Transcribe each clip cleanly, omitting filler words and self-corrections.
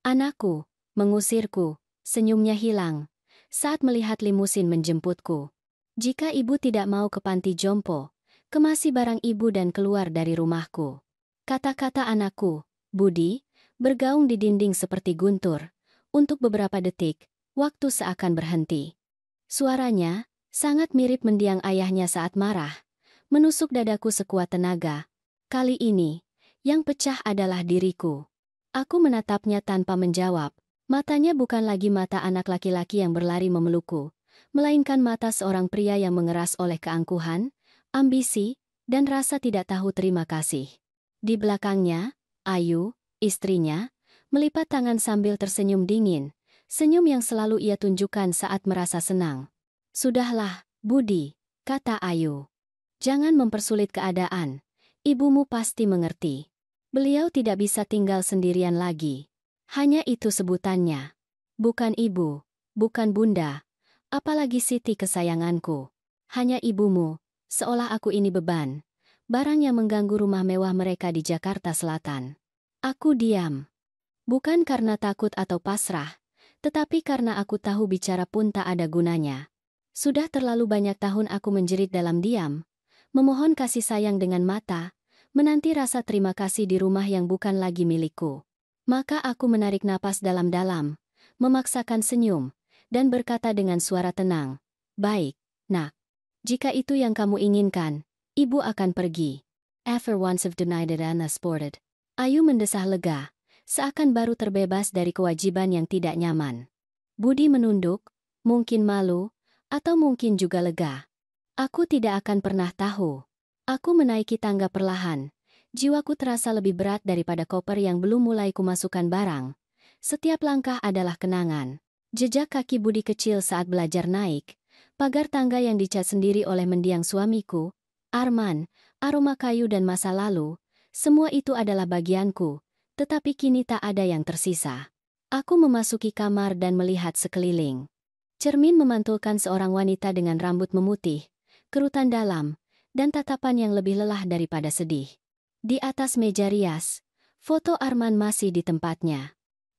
Anakku, mengusirku, senyumnya hilang saat melihat limusin menjemputku. Jika ibu tidak mau ke panti jompo, kemasi barang ibu dan keluar dari rumahku. Kata-kata anakku, Budi, bergaung di dinding seperti guntur. Untuk beberapa detik, waktu seakan berhenti. Suaranya sangat mirip mendiang ayahnya saat marah, menusuk dadaku sekuat tenaga. Kali ini, yang pecah adalah diriku. Aku menatapnya tanpa menjawab. Matanya bukan lagi mata anak laki-laki yang berlari memelukku, melainkan mata seorang pria yang mengeras oleh keangkuhan, ambisi, dan rasa tidak tahu terima kasih. Di belakangnya, Ayu, istrinya, melipat tangan sambil tersenyum dingin, senyum yang selalu ia tunjukkan saat merasa senang. "Sudahlah, Budi," kata Ayu. "Jangan mempersulit keadaan. Ibumu pasti mengerti. Beliau tidak bisa tinggal sendirian lagi." Hanya itu sebutannya. Bukan ibu, bukan bunda, apalagi Siti kesayanganku. Hanya ibumu, seolah aku ini beban. Barang yang mengganggu rumah mewah mereka di Jakarta Selatan. Aku diam. Bukan karena takut atau pasrah, tetapi karena aku tahu bicara pun tak ada gunanya. Sudah terlalu banyak tahun aku menjerit dalam diam, memohon kasih sayang dengan mata, menanti rasa terima kasih di rumah yang bukan lagi milikku. Maka aku menarik napas dalam-dalam, memaksakan senyum, dan berkata dengan suara tenang, "Baik, nak. Jika itu yang kamu inginkan, ibu akan pergi." After once of denied and sported. Ayu mendesah lega, seakan baru terbebas dari kewajiban yang tidak nyaman. Budi menunduk, mungkin malu, atau mungkin juga lega. Aku tidak akan pernah tahu. Aku menaiki tangga perlahan. Jiwaku terasa lebih berat daripada koper yang belum mulai kumasukkan barang. Setiap langkah adalah kenangan. Jejak kaki Budi kecil saat belajar naik, pagar tangga yang dicat sendiri oleh mendiang suamiku, Arman, aroma kayu dan masa lalu, semua itu adalah bagianku, tetapi kini tak ada yang tersisa. Aku memasuki kamar dan melihat sekeliling. Cermin memantulkan seorang wanita dengan rambut memutih, kerutan dalam, dan tatapan yang lebih lelah daripada sedih. Di atas meja rias, foto Arman masih di tempatnya.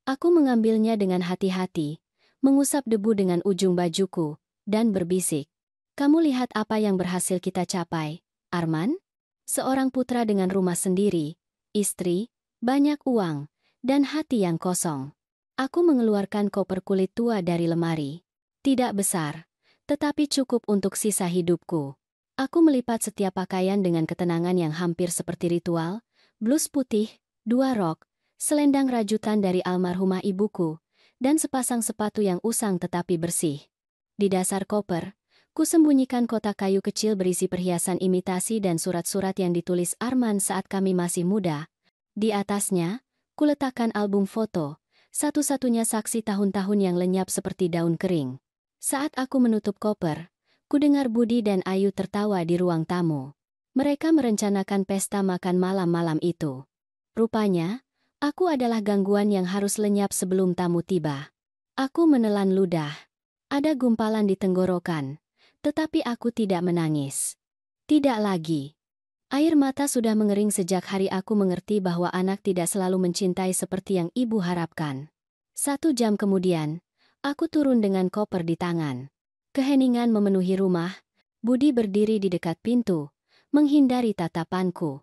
Aku mengambilnya dengan hati-hati, mengusap debu dengan ujung bajuku, dan berbisik. "Kamu lihat apa yang berhasil kita capai, Arman? Seorang putra dengan rumah sendiri, istri, banyak uang, dan hati yang kosong." Aku mengeluarkan koper kulit tua dari lemari. Tidak besar, tetapi cukup untuk sisa hidupku. Aku melipat setiap pakaian dengan ketenangan yang hampir seperti ritual, blus putih, 2 rok, selendang rajutan dari almarhumah ibuku, dan sepasang sepatu yang usang tetapi bersih. Di dasar koper, kusembunyikan kotak kayu kecil berisi perhiasan imitasi dan surat-surat yang ditulis Arman saat kami masih muda. Di atasnya, kuletakkan album foto, satu-satunya saksi tahun-tahun yang lenyap seperti daun kering. Saat aku menutup koper, kudengar Budi dan Ayu tertawa di ruang tamu. Mereka merencanakan pesta makan malam-malam itu. Rupanya, aku adalah gangguan yang harus lenyap sebelum tamu tiba. Aku menelan ludah. Ada gumpalan di tenggorokan, tetapi aku tidak menangis. Tidak lagi. Air mata sudah mengering sejak hari aku mengerti bahwa anak tidak selalu mencintai seperti yang ibu harapkan. 1 jam kemudian, aku turun dengan koper di tangan. Keheningan memenuhi rumah. Budi berdiri di dekat pintu, menghindari tatapanku.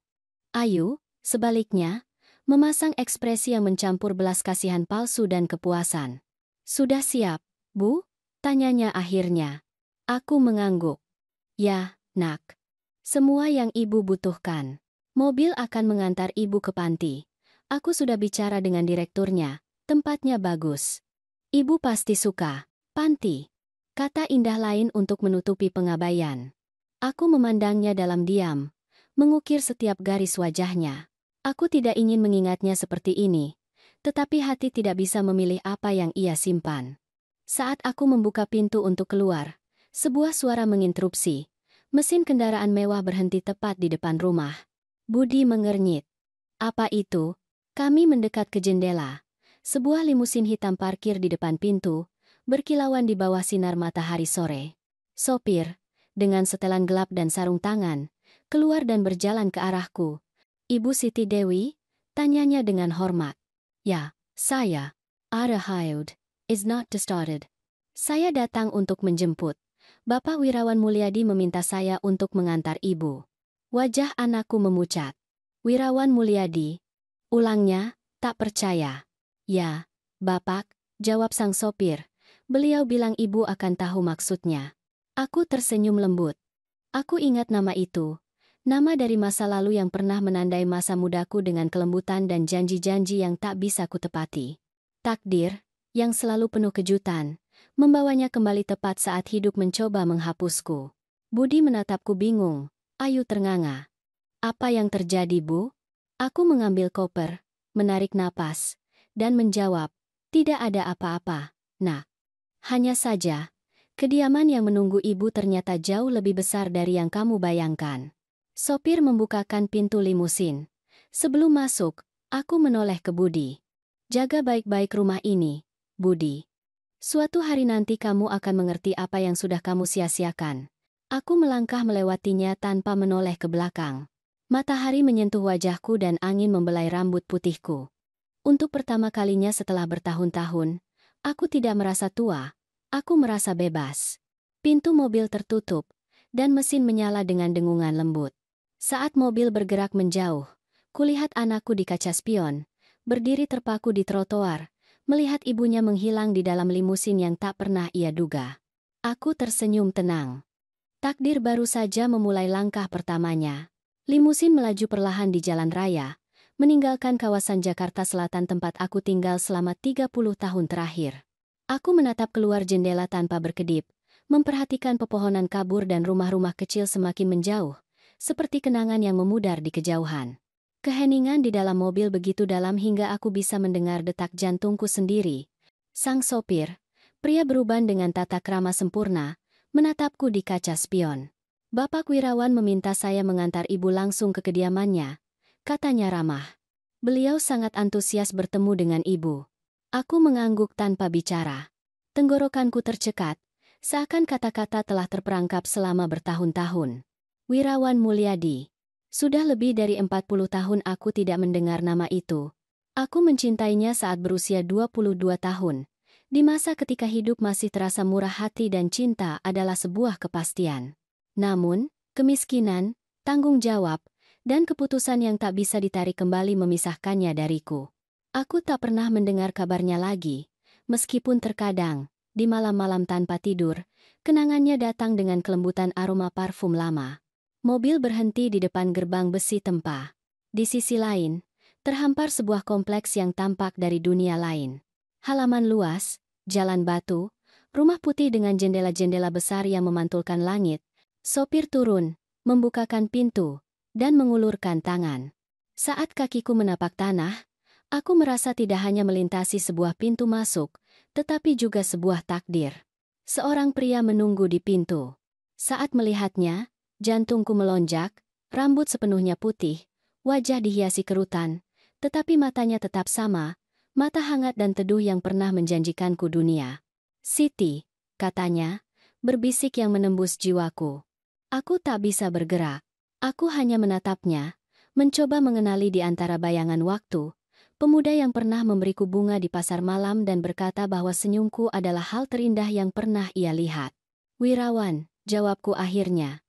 Ayu, sebaliknya, memasang ekspresi yang mencampur belas kasihan palsu dan kepuasan. "Sudah siap, Bu?" tanyanya akhirnya. Aku mengangguk. "Ya, nak. Semua yang ibu butuhkan. Mobil akan mengantar ibu ke panti. Aku sudah bicara dengan direkturnya, tempatnya bagus. Ibu pasti suka." Panti. Kata indah lain untuk menutupi pengabaian. Aku memandangnya dalam diam, mengukir setiap garis wajahnya. Aku tidak ingin mengingatnya seperti ini, tetapi hati tidak bisa memilih apa yang ia simpan. Saat aku membuka pintu untuk keluar, sebuah suara menginterupsi. Mesin kendaraan mewah berhenti tepat di depan rumah. Budi mengernyit. "Apa itu?" Kami mendekat ke jendela. Sebuah limusin hitam parkir di depan pintu, berkilauan di bawah sinar matahari sore. Sopir, dengan setelan gelap dan sarung tangan, keluar dan berjalan ke arahku. "Ibu Siti Dewi?" tanyanya dengan hormat. "Ya, saya." arrived is not started. Saya datang untuk menjemput. Bapak Wirawan Mulyadi meminta saya untuk mengantar ibu. Wajah anakku memucat. Wirawan Mulyadi. Ulangnya, tak percaya. Ya, Bapak, jawab sang sopir. Beliau bilang ibu akan tahu maksudnya. Aku tersenyum lembut. Aku ingat nama itu. Nama dari masa lalu yang pernah menandai masa mudaku dengan kelembutan dan janji-janji yang tak bisa kutepati. Takdir, yang selalu penuh kejutan, membawanya kembali tepat saat hidup mencoba menghapusku. Budi menatapku bingung. Ayu ternganga. Apa yang terjadi, Bu? Aku mengambil koper, menarik napas, dan menjawab, tidak ada apa-apa, Nak. Hanya saja, kediaman yang menunggu ibu ternyata jauh lebih besar dari yang kamu bayangkan. Sopir membukakan pintu limusin. Sebelum masuk, aku menoleh ke Budi. Jaga baik-baik rumah ini, Budi. Suatu hari nanti kamu akan mengerti apa yang sudah kamu sia-siakan. Aku melangkah melewatinya tanpa menoleh ke belakang. Matahari menyentuh wajahku dan angin membelai rambut putihku. Untuk pertama kalinya setelah bertahun-tahun, aku tidak merasa tua, aku merasa bebas. Pintu mobil tertutup, dan mesin menyala dengan dengungan lembut. Saat mobil bergerak menjauh, kulihat anakku di kaca spion, berdiri terpaku di trotoar, melihat ibunya menghilang di dalam limusin yang tak pernah ia duga. Aku tersenyum tenang. Takdir baru saja memulai langkah pertamanya. Limusin melaju perlahan di jalan raya, meninggalkan kawasan Jakarta Selatan tempat aku tinggal selama 30 tahun terakhir. Aku menatap keluar jendela tanpa berkedip, memperhatikan pepohonan kabur dan rumah-rumah kecil semakin menjauh, seperti kenangan yang memudar di kejauhan. Keheningan di dalam mobil begitu dalam hingga aku bisa mendengar detak jantungku sendiri. Sang sopir, pria beruban dengan tata krama sempurna, menatapku di kaca spion. Bapak Wirawan meminta saya mengantar ibu langsung ke kediamannya, katanya ramah. Beliau sangat antusias bertemu dengan ibu. Aku mengangguk tanpa bicara. Tenggorokanku tercekat, seakan kata-kata telah terperangkap selama bertahun-tahun. Wirawan Mulyadi. Sudah lebih dari 40 tahun aku tidak mendengar nama itu. Aku mencintainya saat berusia 22 tahun. Di masa ketika hidup masih terasa murah hati dan cinta adalah sebuah kepastian. Namun, kemiskinan, tanggung jawab, dan keputusan yang tak bisa ditarik kembali memisahkannya dariku. Aku tak pernah mendengar kabarnya lagi, meskipun terkadang, di malam-malam tanpa tidur, kenangannya datang dengan kelembutan aroma parfum lama. Mobil berhenti di depan gerbang besi Tempa. Di sisi lain, terhampar sebuah kompleks yang tampak dari dunia lain. Halaman luas, jalan batu, rumah putih dengan jendela-jendela besar yang memantulkan langit. Sopir turun, membukakan pintu, dan mengulurkan tangan. Saat kakiku menapak tanah, aku merasa tidak hanya melintasi sebuah pintu masuk, tetapi juga sebuah takdir. Seorang pria menunggu di pintu. Saat melihatnya, jantungku melonjak, rambut sepenuhnya putih, wajah dihiasi kerutan, tetapi matanya tetap sama, mata hangat dan teduh yang pernah menjanjikanku dunia. Siti, katanya, berbisik yang menembus jiwaku. Aku tak bisa bergerak. Aku hanya menatapnya, mencoba mengenali di antara bayangan waktu, pemuda yang pernah memberiku bunga di pasar malam dan berkata bahwa senyumku adalah hal terindah yang pernah ia lihat. Wirawan, jawabku akhirnya.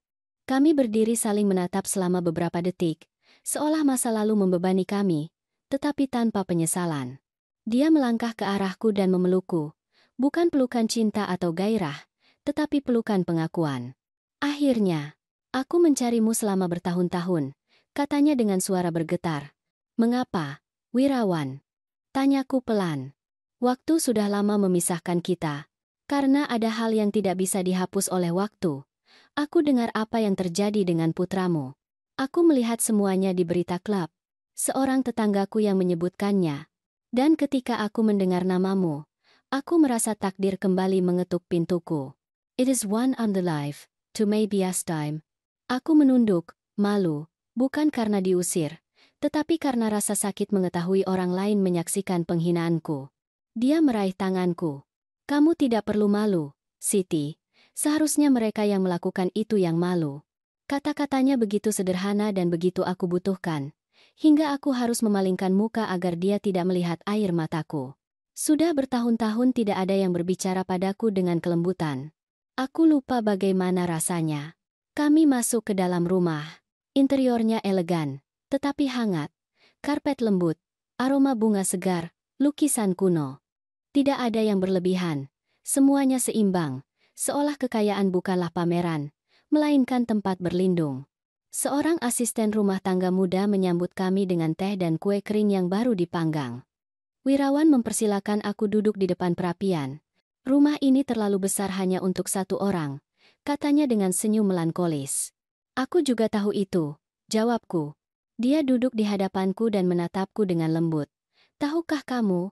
Kami berdiri saling menatap selama beberapa detik, seolah masa lalu membebani kami, tetapi tanpa penyesalan. Dia melangkah ke arahku dan memelukku, bukan pelukan cinta atau gairah, tetapi pelukan pengakuan. Akhirnya, aku mencarimu selama bertahun-tahun, katanya dengan suara bergetar. Mengapa, Wirawan? Tanyaku pelan. Waktu sudah lama memisahkan kita, karena ada hal yang tidak bisa dihapus oleh waktu. Aku dengar apa yang terjadi dengan putramu. Aku melihat semuanya di berita klub. Seorang tetanggaku yang menyebutkannya. Dan ketika aku mendengar namamu, aku merasa takdir kembali mengetuk pintuku. It is one on the life, to maybe as time. Aku menunduk, malu, bukan karena diusir, tetapi karena rasa sakit mengetahui orang lain menyaksikan penghinaanku. Dia meraih tanganku. Kamu tidak perlu malu, Siti. Seharusnya mereka yang melakukan itu yang malu. Kata-katanya begitu sederhana dan begitu aku butuhkan, hingga aku harus memalingkan muka agar dia tidak melihat air mataku. Sudah bertahun-tahun tidak ada yang berbicara padaku dengan kelembutan. Aku lupa bagaimana rasanya. Kami masuk ke dalam rumah. Interiornya elegan, tetapi hangat. Karpet lembut, aroma bunga segar, lukisan kuno. Tidak ada yang berlebihan. Semuanya seimbang, seolah kekayaan bukanlah pameran, melainkan tempat berlindung. Seorang asisten rumah tangga muda menyambut kami dengan teh dan kue kering yang baru dipanggang. Wirawan mempersilakan aku duduk di depan perapian. Rumah ini terlalu besar hanya untuk satu orang, katanya dengan senyum melankolis. Aku juga tahu itu, jawabku. Dia duduk di hadapanku dan menatapku dengan lembut. Tahukah kamu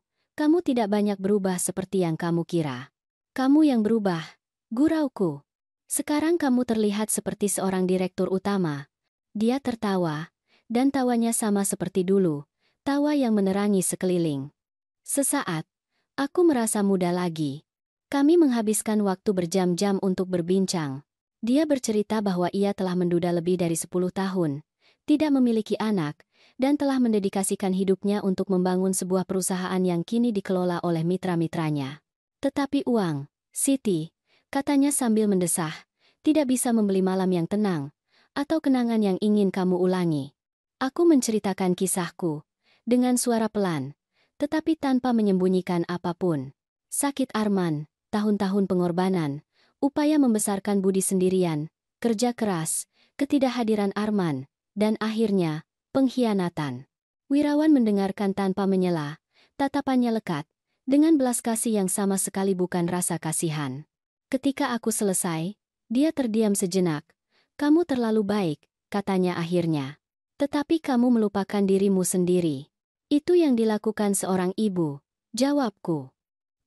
tidak banyak berubah seperti yang kamu kira. Kamu yang berubah, gurauku. Sekarang kamu terlihat seperti seorang direktur utama. Dia tertawa, dan tawanya sama seperti dulu, tawa yang menerangi sekeliling. Sesaat, aku merasa muda lagi. Kami menghabiskan waktu berjam-jam untuk berbincang. Dia bercerita bahwa ia telah menduda lebih dari 10 tahun, tidak memiliki anak, dan telah mendedikasikan hidupnya untuk membangun sebuah perusahaan yang kini dikelola oleh mitra-mitranya. Tetapi uang, Siti, katanya sambil mendesah, tidak bisa membeli malam yang tenang, atau kenangan yang ingin kamu ulangi. Aku menceritakan kisahku, dengan suara pelan, tetapi tanpa menyembunyikan apapun. Sakit Arman, tahun-tahun pengorbanan, upaya membesarkan Budi sendirian, kerja keras, ketidakhadiran Arman, dan akhirnya, pengkhianatan. Wirawan mendengarkan tanpa menyela, tatapannya lekat, dengan belas kasih yang sama sekali bukan rasa kasihan. Ketika aku selesai, dia terdiam sejenak. Kamu terlalu baik, katanya akhirnya. Tetapi kamu melupakan dirimu sendiri. Itu yang dilakukan seorang ibu, jawabku.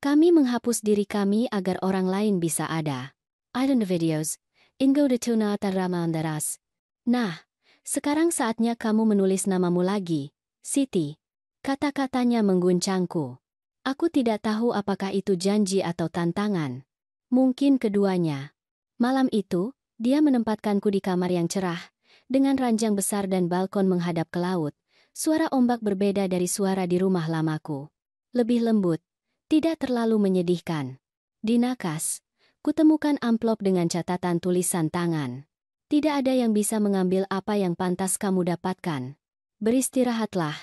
Kami menghapus diri kami agar orang lain bisa ada. I don't know videos. Ingo de tuna taramandaras. Nah, sekarang saatnya kamu menulis namamu lagi, Siti. Kata-katanya mengguncangku. Aku tidak tahu apakah itu janji atau tantangan. Mungkin keduanya. Malam itu, dia menempatkanku di kamar yang cerah, dengan ranjang besar dan balkon menghadap ke laut. Suara ombak berbeda dari suara di rumah lamaku. Lebih lembut, tidak terlalu menyedihkan. Di nakas, kutemukan amplop dengan catatan tulisan tangan. Tidak ada yang bisa mengambil apa yang pantas kamu dapatkan. Beristirahatlah.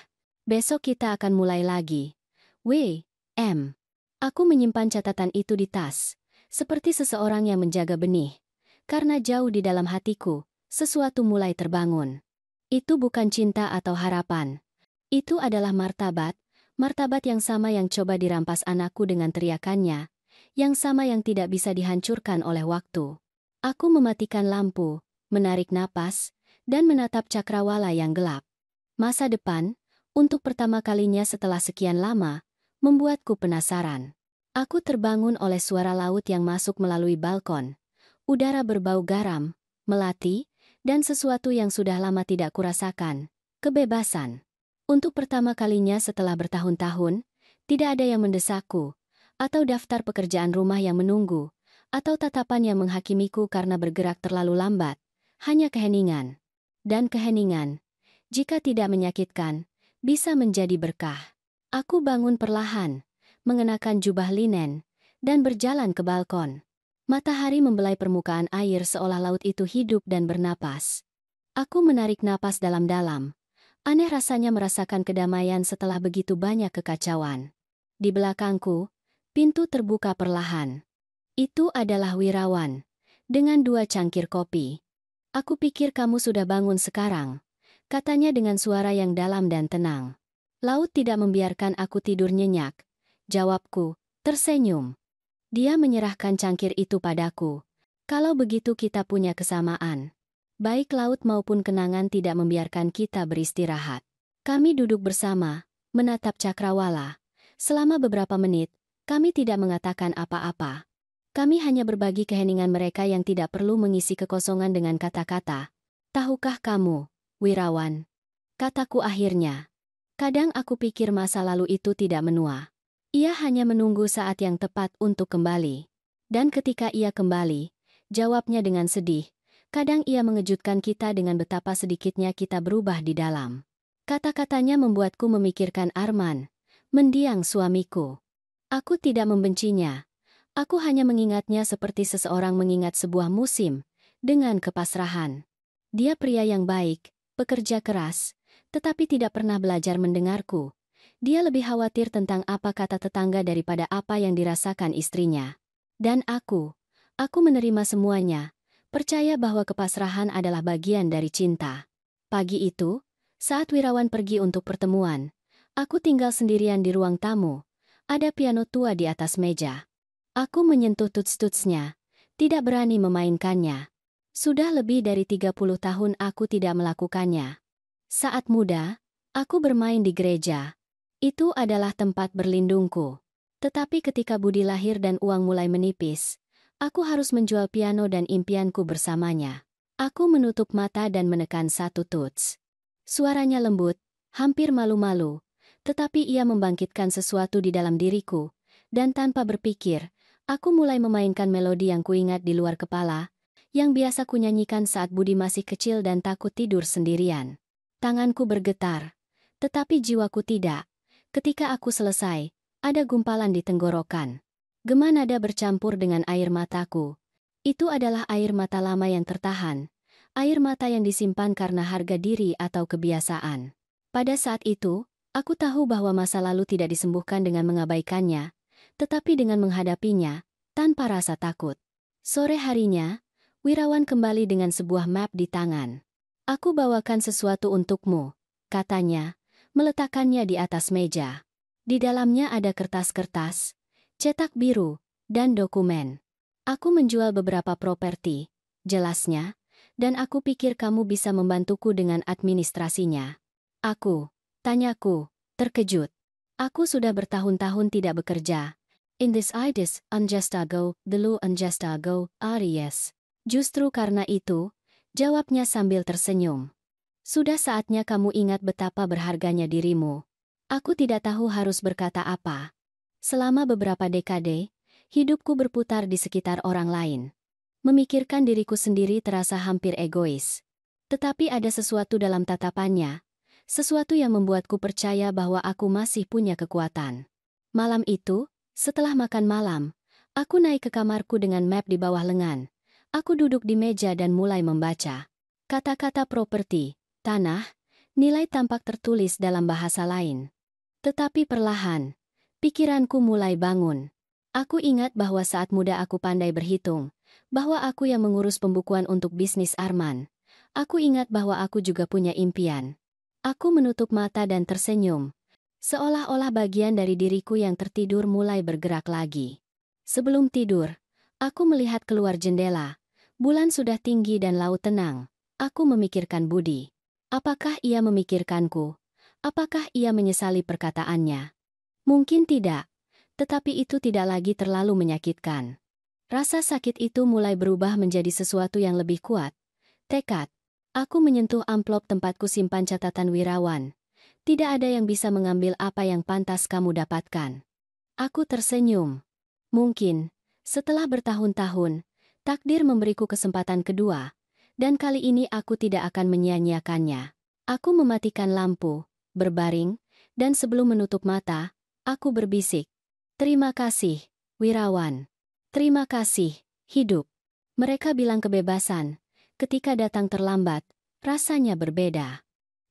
Besok kita akan mulai lagi. W.M. Aku menyimpan catatan itu di tas, seperti seseorang yang menjaga benih. Karena jauh di dalam hatiku, sesuatu mulai terbangun. Itu bukan cinta atau harapan. Itu adalah martabat yang sama yang coba dirampas anakku dengan teriakannya, yang sama yang tidak bisa dihancurkan oleh waktu. Aku mematikan lampu, menarik napas, dan menatap cakrawala yang gelap. Masa depan, untuk pertama kalinya setelah sekian lama, membuatku penasaran. Aku terbangun oleh suara laut yang masuk melalui balkon. Udara berbau garam, melati, dan sesuatu yang sudah lama tidak kurasakan, kebebasan. Untuk pertama kalinya setelah bertahun-tahun, tidak ada yang mendesakku, atau daftar pekerjaan rumah yang menunggu, atau tatapan yang menghakimiku karena bergerak terlalu lambat, hanya keheningan. Dan keheningan, jika tidak menyakitkan, bisa menjadi berkah. Aku bangun perlahan, mengenakan jubah linen, dan berjalan ke balkon. Matahari membelai permukaan air seolah laut itu hidup dan bernapas. Aku menarik napas dalam-dalam. Aneh rasanya merasakan kedamaian setelah begitu banyak kekacauan. Di belakangku, pintu terbuka perlahan. Itu adalah Wirawan, dengan 2 cangkir kopi. Aku pikir kamu sudah bangun sekarang, katanya dengan suara yang dalam dan tenang. Laut tidak membiarkan aku tidur nyenyak, jawabku, tersenyum. Dia menyerahkan cangkir itu padaku. Kalau begitu kita punya kesamaan. Baik laut maupun kenangan tidak membiarkan kita beristirahat. Kami duduk bersama, menatap cakrawala. Selama beberapa menit, kami tidak mengatakan apa-apa. Kami hanya berbagi keheningan mereka yang tidak perlu mengisi kekosongan dengan kata-kata. Tahukah kamu, Wirawan? Kataku akhirnya. Kadang aku pikir masa lalu itu tidak menua. Ia hanya menunggu saat yang tepat untuk kembali. Dan ketika ia kembali, jawabnya dengan sedih, kadang ia mengejutkan kita dengan betapa sedikitnya kita berubah di dalam. Kata-katanya membuatku memikirkan Arman, mendiang suamiku. Aku tidak membencinya. Aku hanya mengingatnya seperti seseorang mengingat sebuah musim, dengan kepasrahan. Dia pria yang baik, pekerja keras, tetapi tidak pernah belajar mendengarku. Dia lebih khawatir tentang apa kata tetangga daripada apa yang dirasakan istrinya. Dan aku menerima semuanya, percaya bahwa kepasrahan adalah bagian dari cinta. Pagi itu, saat Wirawan pergi untuk pertemuan, aku tinggal sendirian di ruang tamu. Ada piano tua di atas meja. Aku menyentuh tuts-tutsnya, tidak berani memainkannya. Sudah lebih dari 30 tahun aku tidak melakukannya. Saat muda, aku bermain di gereja. Itu adalah tempat berlindungku. Tetapi ketika Budi lahir dan uang mulai menipis, aku harus menjual piano dan impianku bersamanya. Aku menutup mata dan menekan satu tuts. Suaranya lembut, hampir malu-malu, tetapi ia membangkitkan sesuatu di dalam diriku, dan tanpa berpikir, aku mulai memainkan melodi yang kuingat di luar kepala, yang biasa kunyanyikan saat Budi masih kecil dan takut tidur sendirian. Tanganku bergetar, tetapi jiwaku tidak. Ketika aku selesai, ada gumpalan di tenggorokan. Gema nada bercampur dengan air mataku. Itu adalah air mata lama yang tertahan, air mata yang disimpan karena harga diri atau kebiasaan. Pada saat itu, aku tahu bahwa masa lalu tidak disembuhkan dengan mengabaikannya, tetapi dengan menghadapinya, tanpa rasa takut. Sore harinya, Wirawan kembali dengan sebuah map di tangan. Aku bawakan sesuatu untukmu, katanya, meletakkannya di atas meja. Di dalamnya ada kertas-kertas, cetak biru, dan dokumen. Aku menjual beberapa properti, jelasnya, dan aku pikir kamu bisa membantuku dengan administrasinya. Tanyaku, terkejut. Aku sudah bertahun-tahun tidak bekerja. In this idis, unjustago, delu unjustago, yes. Justru karena itu, jawabnya sambil tersenyum. Sudah saatnya kamu ingat betapa berharganya dirimu. Aku tidak tahu harus berkata apa. Selama beberapa dekade, hidupku berputar di sekitar orang lain. Memikirkan diriku sendiri terasa hampir egois. Tetapi ada sesuatu dalam tatapannya, sesuatu yang membuatku percaya bahwa aku masih punya kekuatan. Malam itu, setelah makan malam, aku naik ke kamarku dengan map di bawah lengan. Aku duduk di meja dan mulai membaca. Kata-kata properti, tanah, nilai tampak tertulis dalam bahasa lain. Tetapi perlahan, pikiranku mulai bangun. Aku ingat bahwa saat muda aku pandai berhitung, bahwa aku yang mengurus pembukuan untuk bisnis Arman. Aku ingat bahwa aku juga punya impian. Aku menutup mata dan tersenyum, seolah-olah bagian dari diriku yang tertidur mulai bergerak lagi. Sebelum tidur, aku melihat keluar jendela. Bulan sudah tinggi dan laut tenang. Aku memikirkan Budi. Apakah ia memikirkanku? Apakah ia menyesali perkataannya? Mungkin tidak, tetapi itu tidak lagi terlalu menyakitkan. Rasa sakit itu mulai berubah menjadi sesuatu yang lebih kuat. Tekad. Aku menyentuh amplop tempatku simpan catatan Wirawan. Tidak ada yang bisa mengambil apa yang pantas kamu dapatkan. Aku tersenyum. Mungkin, setelah bertahun-tahun, takdir memberiku kesempatan kedua, dan kali ini aku tidak akan menyia-nyiakannya. Aku mematikan lampu, berbaring, dan sebelum menutup mata, aku berbisik. Terima kasih, Wirawan. Terima kasih, hidup. Mereka bilang kebebasan. Ketika datang terlambat, rasanya berbeda.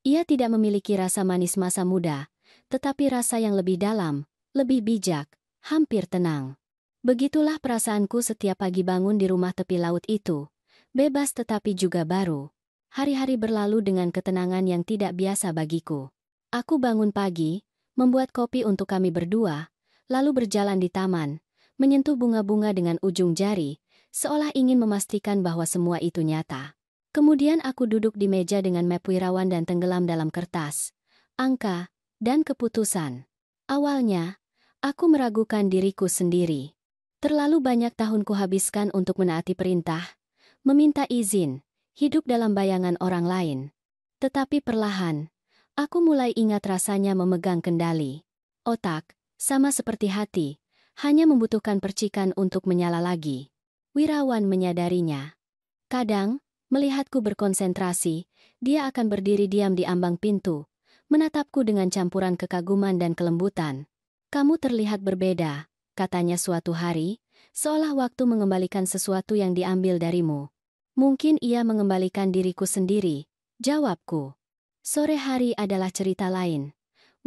Ia tidak memiliki rasa manis masa muda, tetapi rasa yang lebih dalam, lebih bijak, hampir tenang. Begitulah perasaanku setiap pagi bangun di rumah tepi laut itu. Bebas tetapi juga baru. Hari-hari berlalu dengan ketenangan yang tidak biasa bagiku. Aku bangun pagi, membuat kopi untuk kami berdua, lalu berjalan di taman, menyentuh bunga-bunga dengan ujung jari, seolah ingin memastikan bahwa semua itu nyata. Kemudian aku duduk di meja dengan map Wirawan dan tenggelam dalam kertas, angka, dan keputusan. Awalnya, aku meragukan diriku sendiri. Terlalu banyak tahun kuhabiskan untuk menaati perintah, meminta izin, hidup dalam bayangan orang lain. Tetapi perlahan, aku mulai ingat rasanya memegang kendali. Otak, sama seperti hati, hanya membutuhkan percikan untuk menyala lagi. Wirawan menyadarinya. Kadang, melihatku berkonsentrasi, dia akan berdiri diam di ambang pintu, menatapku dengan campuran kekaguman dan kelembutan. Kamu terlihat berbeda, katanya suatu hari, seolah waktu mengembalikan sesuatu yang diambil darimu. Mungkin ia mengembalikan diriku sendiri, jawabku. Sore hari adalah cerita lain.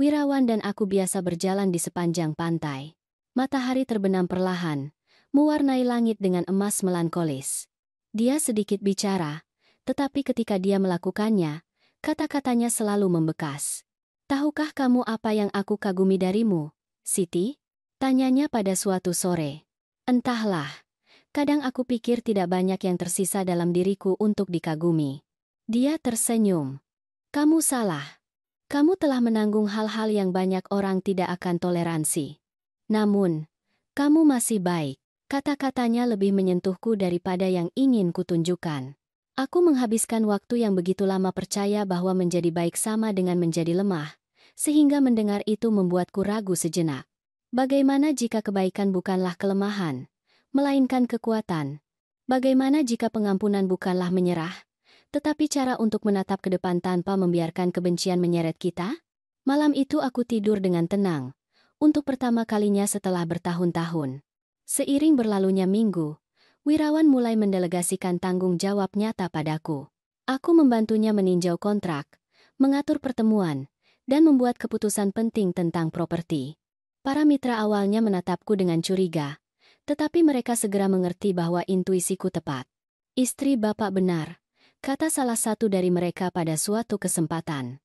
Wirawan dan aku biasa berjalan di sepanjang pantai. Matahari terbenam perlahan, mewarnai langit dengan emas melankolis. Dia sedikit bicara, tetapi ketika dia melakukannya, kata-katanya selalu membekas. Tahukah kamu apa yang aku kagumi darimu, Siti? Tanyanya pada suatu sore. Entahlah. Kadang aku pikir tidak banyak yang tersisa dalam diriku untuk dikagumi. Dia tersenyum. Kamu salah. Kamu telah menanggung hal-hal yang banyak orang tidak akan toleransi. Namun, kamu masih baik. Kata-katanya lebih menyentuhku daripada yang ingin kutunjukkan. Aku menghabiskan waktu yang begitu lama percaya bahwa menjadi baik sama dengan menjadi lemah, sehingga mendengar itu membuatku ragu sejenak. Bagaimana jika kebaikan bukanlah kelemahan, melainkan kekuatan? Bagaimana jika pengampunan bukanlah menyerah, tetapi cara untuk menatap ke depan tanpa membiarkan kebencian menyeret kita? Malam itu aku tidur dengan tenang, untuk pertama kalinya setelah bertahun-tahun. Seiring berlalunya minggu, Wirawan mulai mendelegasikan tanggung jawab nyata padaku. Aku membantunya meninjau kontrak, mengatur pertemuan, dan membuat keputusan penting tentang properti. Para mitra awalnya menatapku dengan curiga, tetapi mereka segera mengerti bahwa intuisiku tepat. Istri Bapak benar, kata salah satu dari mereka pada suatu kesempatan.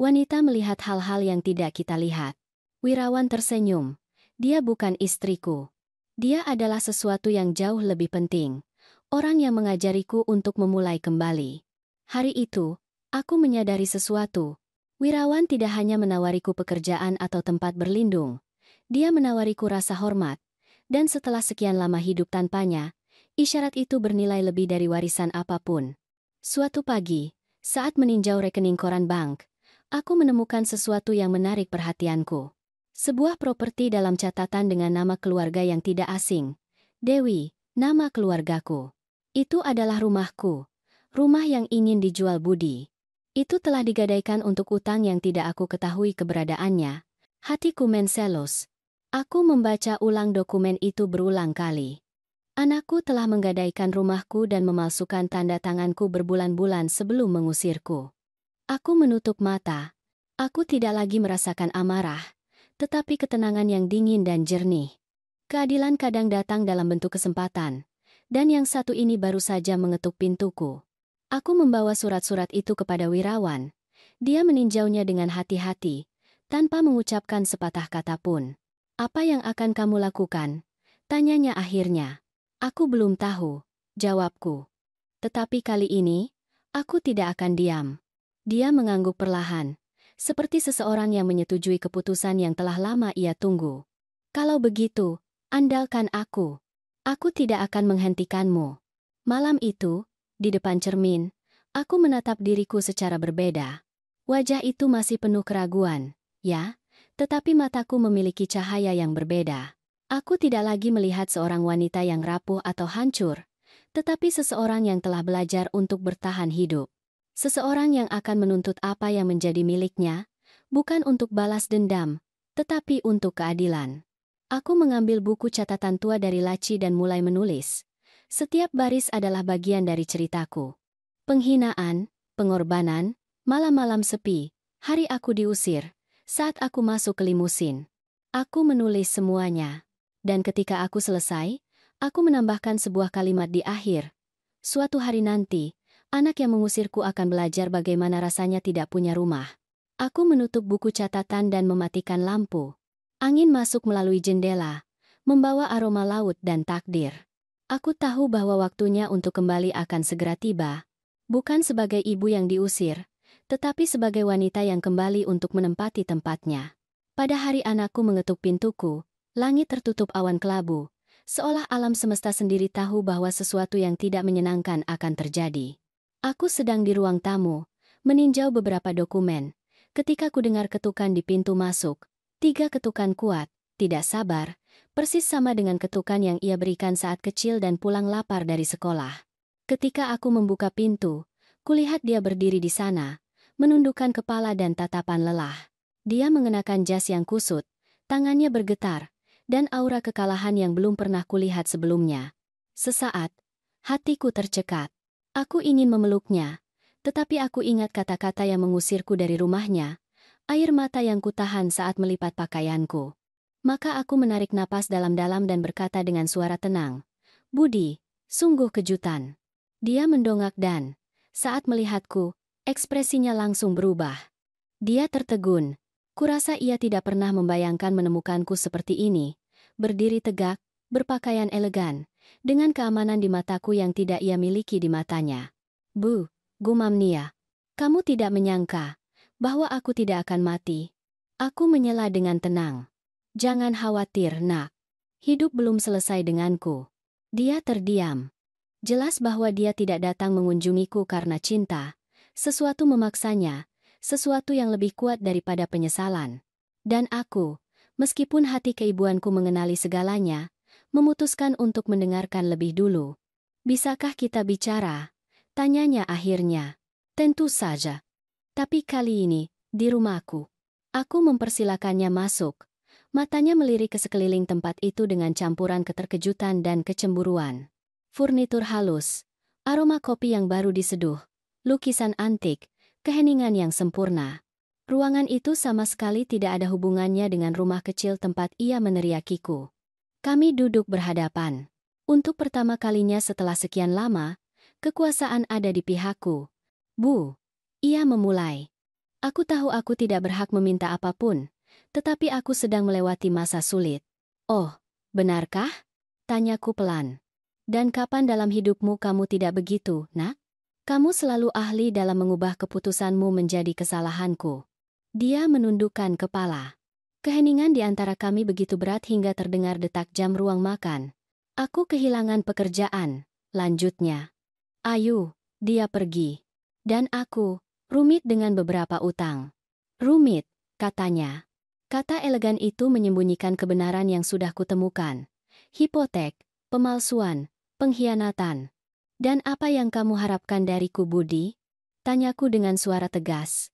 Wanita melihat hal-hal yang tidak kita lihat. Wirawan tersenyum. Dia bukan istriku. Dia adalah sesuatu yang jauh lebih penting. Orang yang mengajariku untuk memulai kembali. Hari itu, aku menyadari sesuatu. Wirawan tidak hanya menawariku pekerjaan atau tempat berlindung. Dia menawariku rasa hormat. Dan setelah sekian lama hidup tanpanya, isyarat itu bernilai lebih dari warisan apapun. Suatu pagi, saat meninjau rekening koran bank, aku menemukan sesuatu yang menarik perhatianku. Sebuah properti dalam catatan dengan nama keluarga yang tidak asing. Dewi, nama keluargaku. Itu adalah rumahku. Rumah yang ingin dijual Budi. Itu telah digadaikan untuk utang yang tidak aku ketahui keberadaannya. Hatiku menselos. Aku membaca ulang dokumen itu berulang kali. Anakku telah menggadaikan rumahku dan memalsukan tanda tanganku berbulan-bulan sebelum mengusirku. Aku menutup mata. Aku tidak lagi merasakan amarah, tetapi ketenangan yang dingin dan jernih. Keadilan kadang datang dalam bentuk kesempatan, dan yang satu ini baru saja mengetuk pintuku. Aku membawa surat-surat itu kepada Wirawan. Dia meninjaunya dengan hati-hati, tanpa mengucapkan sepatah kata pun. Apa yang akan kamu lakukan? Tanyanya akhirnya. Aku belum tahu, jawabku. Tetapi kali ini, aku tidak akan diam. Dia mengangguk perlahan, seperti seseorang yang menyetujui keputusan yang telah lama ia tunggu. Kalau begitu, andalkan aku. Aku tidak akan menghentikanmu. Malam itu, di depan cermin, aku menatap diriku secara berbeda. Wajah itu masih penuh keraguan, ya? Tetapi mataku memiliki cahaya yang berbeda. Aku tidak lagi melihat seorang wanita yang rapuh atau hancur, tetapi seseorang yang telah belajar untuk bertahan hidup. Seseorang yang akan menuntut apa yang menjadi miliknya, bukan untuk balas dendam, tetapi untuk keadilan. Aku mengambil buku catatan tua dari laci dan mulai menulis. Setiap baris adalah bagian dari ceritaku. Penghinaan, pengorbanan, malam-malam sepi, hari aku diusir. Saat aku masuk ke limusin, aku menulis semuanya. Dan ketika aku selesai, aku menambahkan sebuah kalimat di akhir. Suatu hari nanti, anak yang mengusirku akan belajar bagaimana rasanya tidak punya rumah. Aku menutup buku catatan dan mematikan lampu. Angin masuk melalui jendela, membawa aroma laut dan takdir. Aku tahu bahwa waktunya untuk kembali akan segera tiba. Bukan sebagai ibu yang diusir, tetapi sebagai wanita yang kembali untuk menempati tempatnya. Pada hari anakku mengetuk pintuku, langit tertutup awan kelabu, seolah alam semesta sendiri tahu bahwa sesuatu yang tidak menyenangkan akan terjadi. Aku sedang di ruang tamu, meninjau beberapa dokumen, ketika ku dengar ketukan di pintu masuk. 3 ketukan kuat, tidak sabar, persis sama dengan ketukan yang ia berikan saat kecil dan pulang lapar dari sekolah. Ketika aku membuka pintu, kulihat dia berdiri di sana, menundukkan kepala dan tatapan lelah. Dia mengenakan jas yang kusut, tangannya bergetar, dan aura kekalahan yang belum pernah kulihat sebelumnya. Sesaat, hatiku tercekat. Aku ingin memeluknya, tetapi aku ingat kata-kata yang mengusirku dari rumahnya, air mata yang kutahan saat melipat pakaianku. Maka aku menarik napas dalam-dalam dan berkata dengan suara tenang, "Budi, sungguh kejutan." Dia mendongak dan, saat melihatku, ekspresinya langsung berubah. Dia tertegun. Kurasa ia tidak pernah membayangkan menemukanku seperti ini, berdiri tegak, berpakaian elegan, dengan keamanan di mataku yang tidak ia miliki di matanya. "Bu," gumam Nia, "kamu tidak menyangka bahwa aku tidak akan mati." Aku menyela dengan tenang. "Jangan khawatir, Nak. Hidup belum selesai denganku." Dia terdiam. Jelas bahwa dia tidak datang mengunjungiku karena cinta. Sesuatu memaksanya, sesuatu yang lebih kuat daripada penyesalan. Dan aku, meskipun hati keibuanku mengenali segalanya, memutuskan untuk mendengarkan lebih dulu. "Bisakah kita bicara?" tanyanya akhirnya. "Tentu saja. Tapi kali ini, di rumahku." Aku mempersilakannya masuk. Matanya melirik ke sekeliling tempat itu dengan campuran keterkejutan dan kecemburuan. Furnitur halus, aroma kopi yang baru diseduh, lukisan antik, keheningan yang sempurna. Ruangan itu sama sekali tidak ada hubungannya dengan rumah kecil tempat ia meneriakiku. Kami duduk berhadapan. Untuk pertama kalinya setelah sekian lama, kekuasaan ada di pihakku. "Bu," ia memulai. "Aku tahu aku tidak berhak meminta apapun, tetapi aku sedang melewati masa sulit." "Oh, benarkah?" tanyaku pelan. "Dan kapan dalam hidupmu kamu tidak begitu, Nak? Kamu selalu ahli dalam mengubah keputusanmu menjadi kesalahanku." Dia menundukkan kepala. Keheningan di antara kami begitu berat hingga terdengar detak jam ruang makan. "Aku kehilangan pekerjaan," lanjutnya. "Ayu, dia pergi. Dan aku, rumit dengan beberapa utang." "Rumit," katanya. Kata elegan itu menyembunyikan kebenaran yang sudah kutemukan. Hipotek, pemalsuan, pengkhianatan. "Dan apa yang kamu harapkan dariku, Budi?" tanyaku dengan suara tegas.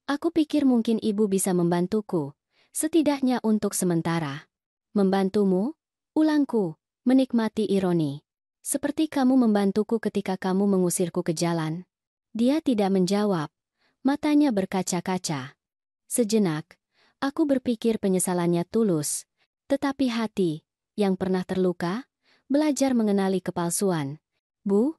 Aku pikir mungkin ibu bisa membantuku, setidaknya untuk sementara." "Membantumu?" ulangku, menikmati ironi. "Seperti kamu membantuku ketika kamu mengusirku ke jalan." Dia tidak menjawab, matanya berkaca-kaca. Sejenak, aku berpikir penyesalannya tulus, tetapi hati, yang pernah terluka, belajar mengenali kepalsuan. "Bu,"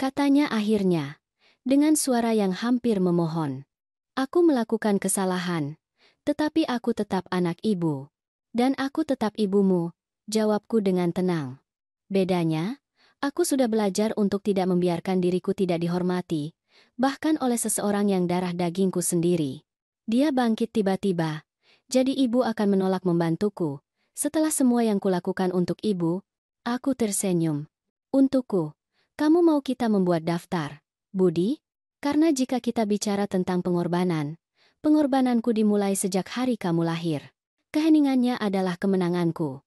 katanya akhirnya, dengan suara yang hampir memohon. "Aku melakukan kesalahan, tetapi aku tetap anak ibu. Dan aku tetap ibumu," jawabku dengan tenang. Bedanya, aku sudah belajar untuk tidak membiarkan diriku tidak dihormati, bahkan oleh seseorang yang darah dagingku sendiri. Dia bangkit tiba-tiba. "Jadi ibu akan menolak membantuku, setelah semua yang kulakukan untuk ibu?" Aku tersenyum. "Untukku, kamu mau kita membuat daftar, Budi? Karena jika kita bicara tentang pengorbanan, pengorbananku dimulai sejak hari kamu lahir. Keheningannya adalah kemenanganku."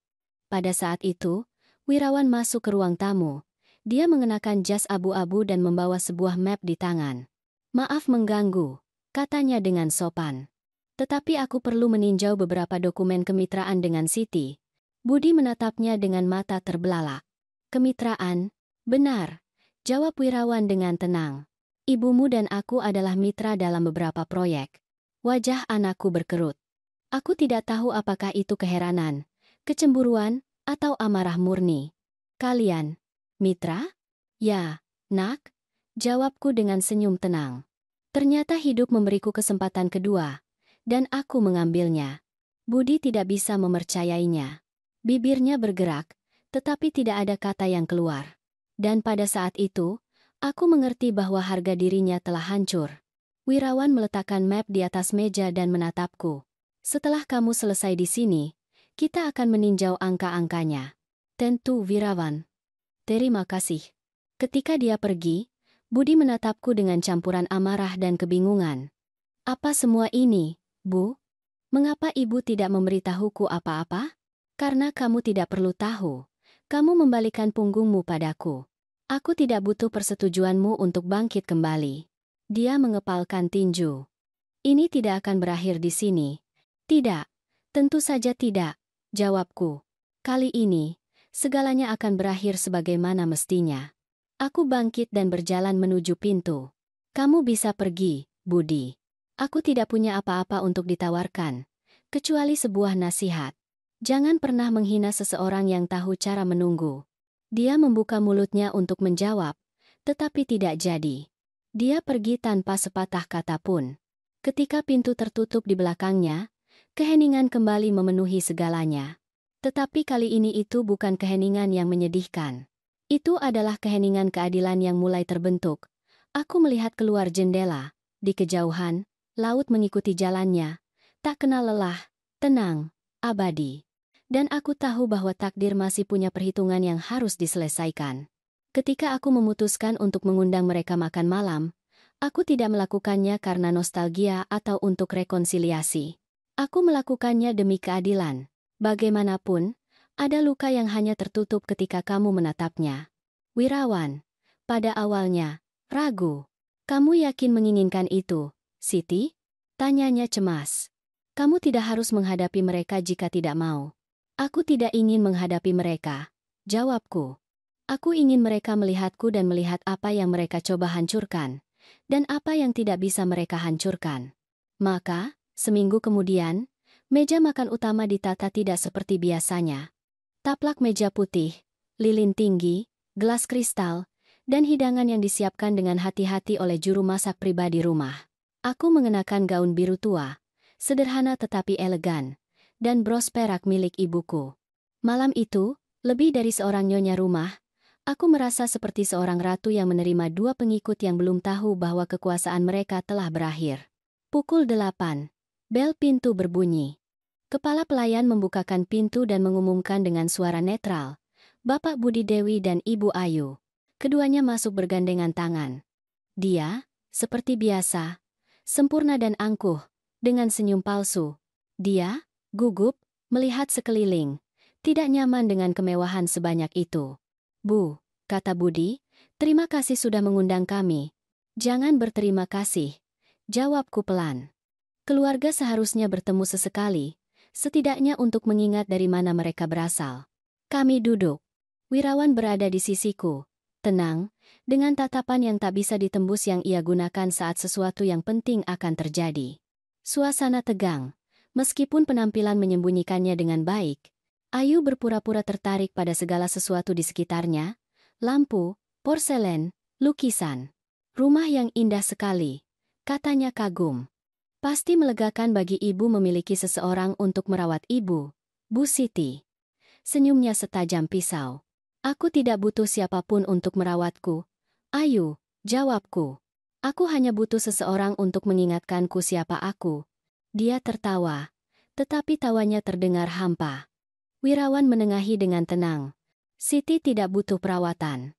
Pada saat itu, Wirawan masuk ke ruang tamu. Dia mengenakan jas abu-abu dan membawa sebuah map di tangan. "Maaf mengganggu," katanya dengan sopan. "Tetapi aku perlu meninjau beberapa dokumen kemitraan dengan Siti." Budi menatapnya dengan mata terbelalak. "Kemitraan?" "Benar," jawab Wirawan dengan tenang. "Ibumu dan aku adalah mitra dalam beberapa proyek." Wajah anakku berkerut. Aku tidak tahu apakah itu keheranan, kecemburuan, atau amarah murni. "Kalian, mitra?" "Ya, Nak," jawabku dengan senyum tenang. Ternyata hidup memberiku kesempatan kedua, dan aku mengambilnya. Budi tidak bisa mempercayainya. Bibirnya bergerak, tetapi tidak ada kata yang keluar. Dan pada saat itu, aku mengerti bahwa harga dirinya telah hancur. Wirawan meletakkan map di atas meja dan menatapku. "Setelah kamu selesai di sini, kita akan meninjau angka-angkanya." "Tentu, Wirawan." "Terima kasih." Ketika dia pergi, Budi menatapku dengan campuran amarah dan kebingungan. "Apa semua ini, Bu? Mengapa ibu tidak memberitahuku apa-apa?" "Karena kamu tidak perlu tahu. Kamu membalikan punggungmu padaku. Aku tidak butuh persetujuanmu untuk bangkit kembali." Dia mengepalkan tinju. "Ini tidak akan berakhir di sini." "Tidak. Tentu saja tidak." jawabku. Kali ini, segalanya akan berakhir sebagaimana mestinya. Aku bangkit dan berjalan menuju pintu. Kamu bisa pergi, Budi. Aku tidak punya apa-apa untuk ditawarkan, kecuali sebuah nasihat. Jangan pernah menghina seseorang yang tahu cara menunggu. Dia membuka mulutnya untuk menjawab, tetapi tidak jadi. Dia pergi tanpa sepatah kata pun. Ketika pintu tertutup di belakangnya, keheningan kembali memenuhi segalanya. Tetapi kali ini itu bukan keheningan yang menyedihkan. Itu adalah keheningan keadilan yang mulai terbentuk. Aku melihat keluar jendela. Di kejauhan, laut mengikuti jalannya. Tak kenal lelah, tenang, abadi. Dan aku tahu bahwa takdir masih punya perhitungan yang harus diselesaikan. Ketika aku memutuskan untuk mengundang mereka makan malam, aku tidak melakukannya karena nostalgia atau untuk rekonsiliasi. Aku melakukannya demi keadilan. Bagaimanapun, ada luka yang hanya tertutup ketika kamu menatapnya. Wirawan, pada awalnya, ragu. Kamu yakin menginginkan itu, Siti? Tanyanya cemas. Kamu tidak harus menghadapi mereka jika tidak mau. Aku tidak ingin menghadapi mereka, jawabku. Aku ingin mereka melihatku dan melihat apa yang mereka coba hancurkan, dan apa yang tidak bisa mereka hancurkan. Maka, seminggu kemudian, meja makan utama ditata tidak seperti biasanya. Taplak meja putih, lilin tinggi, gelas kristal, dan hidangan yang disiapkan dengan hati-hati oleh juru masak pribadi rumah. Aku mengenakan gaun biru tua, sederhana tetapi elegan, dan bros perak milik ibuku. Malam itu, lebih dari seorang nyonya rumah, aku merasa seperti seorang ratu yang menerima dua pengikut yang belum tahu bahwa kekuasaan mereka telah berakhir. Pukul 8. Bel pintu berbunyi. Kepala pelayan membukakan pintu dan mengumumkan dengan suara netral, Bapak Budi Dewi dan Ibu Ayu. Keduanya masuk bergandengan tangan. Dia, seperti biasa, sempurna dan angkuh, dengan senyum palsu. Dia, gugup, melihat sekeliling, tidak nyaman dengan kemewahan sebanyak itu. Bu, kata Budi, terima kasih sudah mengundang kami. Jangan berterima kasih, jawabku pelan. Keluarga seharusnya bertemu sesekali, setidaknya untuk mengingat dari mana mereka berasal. Kami duduk. Wirawan berada di sisiku, tenang, dengan tatapan yang tak bisa ditembus yang ia gunakan saat sesuatu yang penting akan terjadi. Suasana tegang. Meskipun penampilan menyembunyikannya dengan baik, Ayu berpura-pura tertarik pada segala sesuatu di sekitarnya, lampu, porselen, lukisan. Rumah yang indah sekali, katanya kagum. Pasti melegakan bagi ibu memiliki seseorang untuk merawat ibu, Bu Siti. Senyumnya setajam pisau. Aku tidak butuh siapapun untuk merawatku, Ayu, jawabku. Aku hanya butuh seseorang untuk mengingatkanku siapa aku. Dia tertawa, tetapi tawanya terdengar hampa. Wirawan menengahi dengan tenang. Siti tidak butuh perawatan.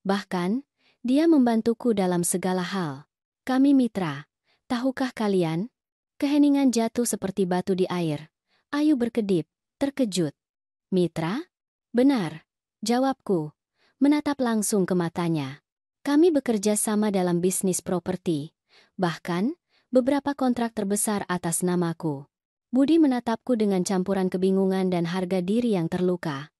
Bahkan, dia membantuku dalam segala hal. Kami mitra. Tahukah kalian? Keheningan jatuh seperti batu di air. Ayu berkedip, terkejut. Mitra? Benar, jawabku, menatap langsung ke matanya. Kami bekerja sama dalam bisnis properti. Bahkan, beberapa kontrak terbesar atas namaku. Budi menatapku dengan campuran kebingungan dan harga diri yang terluka.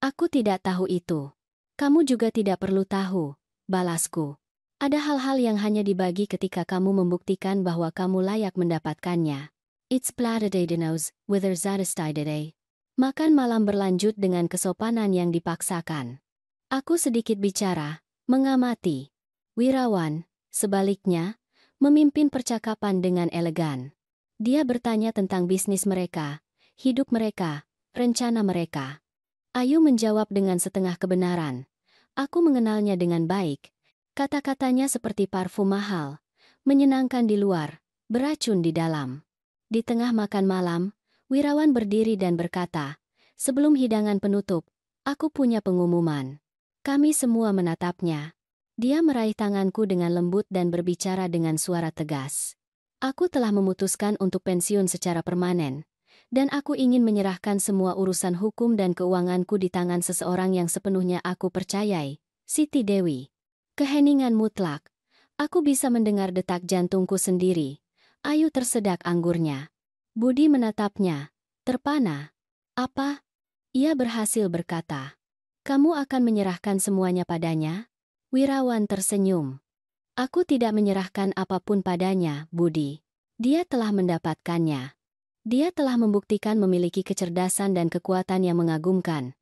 Aku tidak tahu itu. Kamu juga tidak perlu tahu, balasku. Ada hal-hal yang hanya dibagi ketika kamu membuktikan bahwa kamu layak mendapatkannya. It's Platydeidenos, wither Zadistidide. Makan malam berlanjut dengan kesopanan yang dipaksakan. Aku sedikit bicara, mengamati. Wirawan, sebaliknya, memimpin percakapan dengan elegan. Dia bertanya tentang bisnis mereka, hidup mereka, rencana mereka. Ayu menjawab dengan setengah kebenaran. Aku mengenalnya dengan baik. Kata-katanya seperti parfum mahal, menyenangkan di luar, beracun di dalam. Di tengah makan malam, Wirawan berdiri dan berkata, sebelum hidangan penutup, aku punya pengumuman. Kami semua menatapnya. Dia meraih tanganku dengan lembut dan berbicara dengan suara tegas. Aku telah memutuskan untuk pensiun secara permanen, dan aku ingin menyerahkan semua urusan hukum dan keuanganku di tangan seseorang yang sepenuhnya aku percayai, Siti Dewi. Keheningan mutlak. Aku bisa mendengar detak jantungku sendiri. Ayu tersedak anggurnya. Budi menatapnya, terpana. Apa? Ia berhasil berkata. Kamu akan menyerahkan semuanya padanya? Wirawan tersenyum. Aku tidak menyerahkan apapun padanya, Budi. Dia telah mendapatkannya. Dia telah membuktikan memiliki kecerdasan dan kekuatan yang mengagumkan.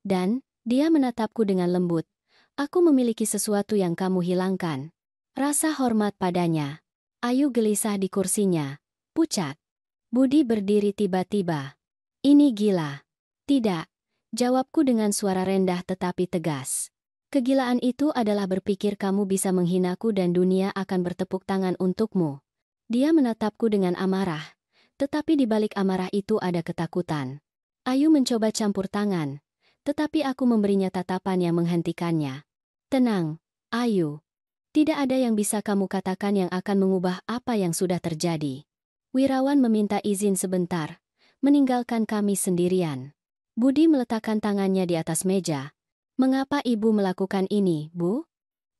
Dan, dia menatapku dengan lembut. Aku memiliki sesuatu yang kamu hilangkan. Rasa hormat padanya. Ayu gelisah di kursinya. Pucat. Budi berdiri tiba-tiba. Ini gila. Tidak. Jawabku dengan suara rendah tetapi tegas. Kegilaan itu adalah berpikir kamu bisa menghinaku dan dunia akan bertepuk tangan untukmu. Dia menatapku dengan amarah. Tetapi di balik amarah itu ada ketakutan. Ayu mencoba campur tangan. Tetapi aku memberinya tatapan yang menghentikannya. Tenang, Ayu. Tidak ada yang bisa kamu katakan yang akan mengubah apa yang sudah terjadi. Wirawan meminta izin sebentar. Meninggalkan kami sendirian. Budi meletakkan tangannya di atas meja. Mengapa ibu melakukan ini, Bu?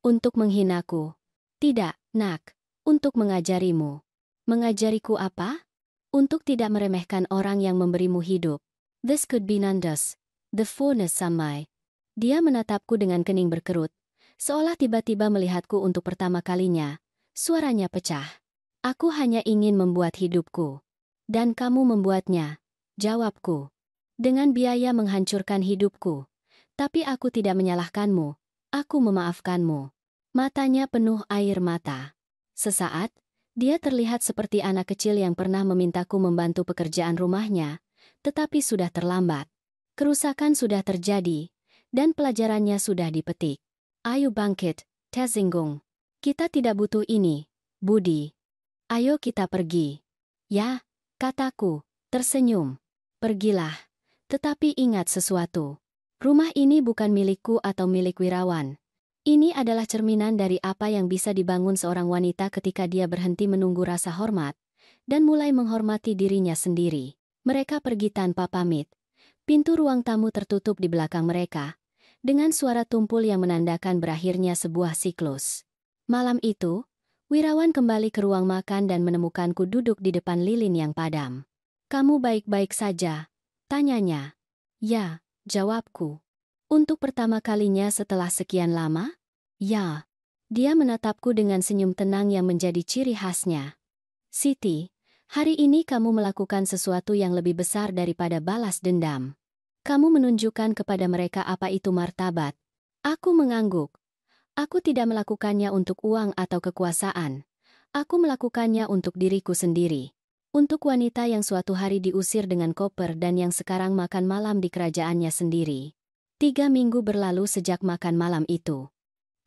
Untuk menghinaku. Tidak, nak. Untuk mengajarimu. Mengajariku apa? Untuk tidak meremehkan orang yang memberimu hidup. This could be Nandas. The fullness samai. Dia menatapku dengan kening berkerut. Seolah tiba-tiba melihatku untuk pertama kalinya. Suaranya pecah. Aku hanya ingin membuat hidupku. Dan kamu membuatnya. Jawabku. Dengan biaya menghancurkan hidupku. Tapi aku tidak menyalahkanmu. Aku memaafkanmu. Matanya penuh air mata. Sesaat, dia terlihat seperti anak kecil yang pernah memintaku membantu pekerjaan rumahnya, tetapi sudah terlambat. Kerusakan sudah terjadi, dan pelajarannya sudah dipetik. Ayo bangkit, Tezinggung. Kita tidak butuh ini, Budi. Ayo kita pergi. Ya, kataku, tersenyum. Pergilah. Tetapi ingat sesuatu. Rumah ini bukan milikku atau milik Wirawan. Ini adalah cerminan dari apa yang bisa dibangun seorang wanita ketika dia berhenti menunggu rasa hormat dan mulai menghormati dirinya sendiri. Mereka pergi tanpa pamit. Pintu ruang tamu tertutup di belakang mereka, dengan suara tumpul yang menandakan berakhirnya sebuah siklus. Malam itu, Wirawan kembali ke ruang makan dan menemukanku duduk di depan lilin yang padam. "Kamu baik-baik saja?" tanyanya. "Ya," jawabku. "Untuk pertama kalinya setelah sekian lama?" "Ya." Dia menatapku dengan senyum tenang yang menjadi ciri khasnya. "Siti, hari ini kamu melakukan sesuatu yang lebih besar daripada balas dendam. Kamu menunjukkan kepada mereka apa itu martabat." Aku mengangguk. Aku tidak melakukannya untuk uang atau kekuasaan. Aku melakukannya untuk diriku sendiri. Untuk wanita yang suatu hari diusir dengan koper dan yang sekarang makan malam di kerajaannya sendiri. 3 minggu berlalu sejak makan malam itu.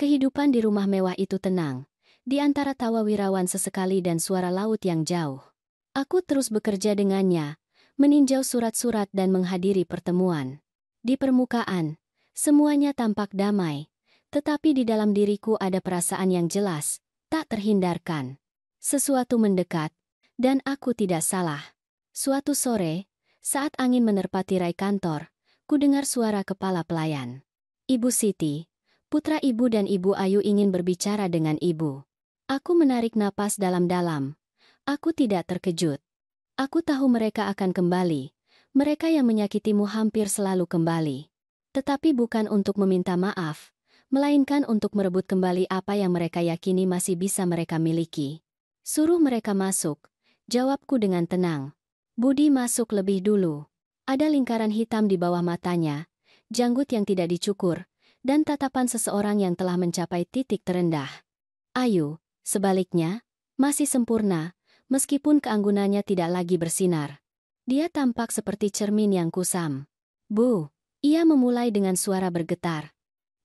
Kehidupan di rumah mewah itu tenang, di antara tawa Wirawan sesekali dan suara laut yang jauh. Aku terus bekerja dengannya, meninjau surat-surat dan menghadiri pertemuan. Di permukaan, semuanya tampak damai, tetapi di dalam diriku ada perasaan yang jelas, tak terhindarkan. Sesuatu mendekat, dan aku tidak salah. Suatu sore, saat angin menerpa tirai kantor, ku dengar suara kepala pelayan. "Ibu Siti, putra ibu dan ibu Ayu ingin berbicara dengan ibu." Aku menarik napas dalam-dalam. Aku tidak terkejut. Aku tahu mereka akan kembali. Mereka yang menyakitimu hampir selalu kembali. Tetapi bukan untuk meminta maaf, melainkan untuk merebut kembali apa yang mereka yakini masih bisa mereka miliki. "Suruh mereka masuk," jawabku dengan tenang. Budi masuk lebih dulu. Ada lingkaran hitam di bawah matanya, janggut yang tidak dicukur, dan tatapan seseorang yang telah mencapai titik terendah. Ayu, sebaliknya, masih sempurna, meskipun keanggunannya tidak lagi bersinar. Dia tampak seperti cermin yang kusam. "Bu," ia memulai dengan suara bergetar.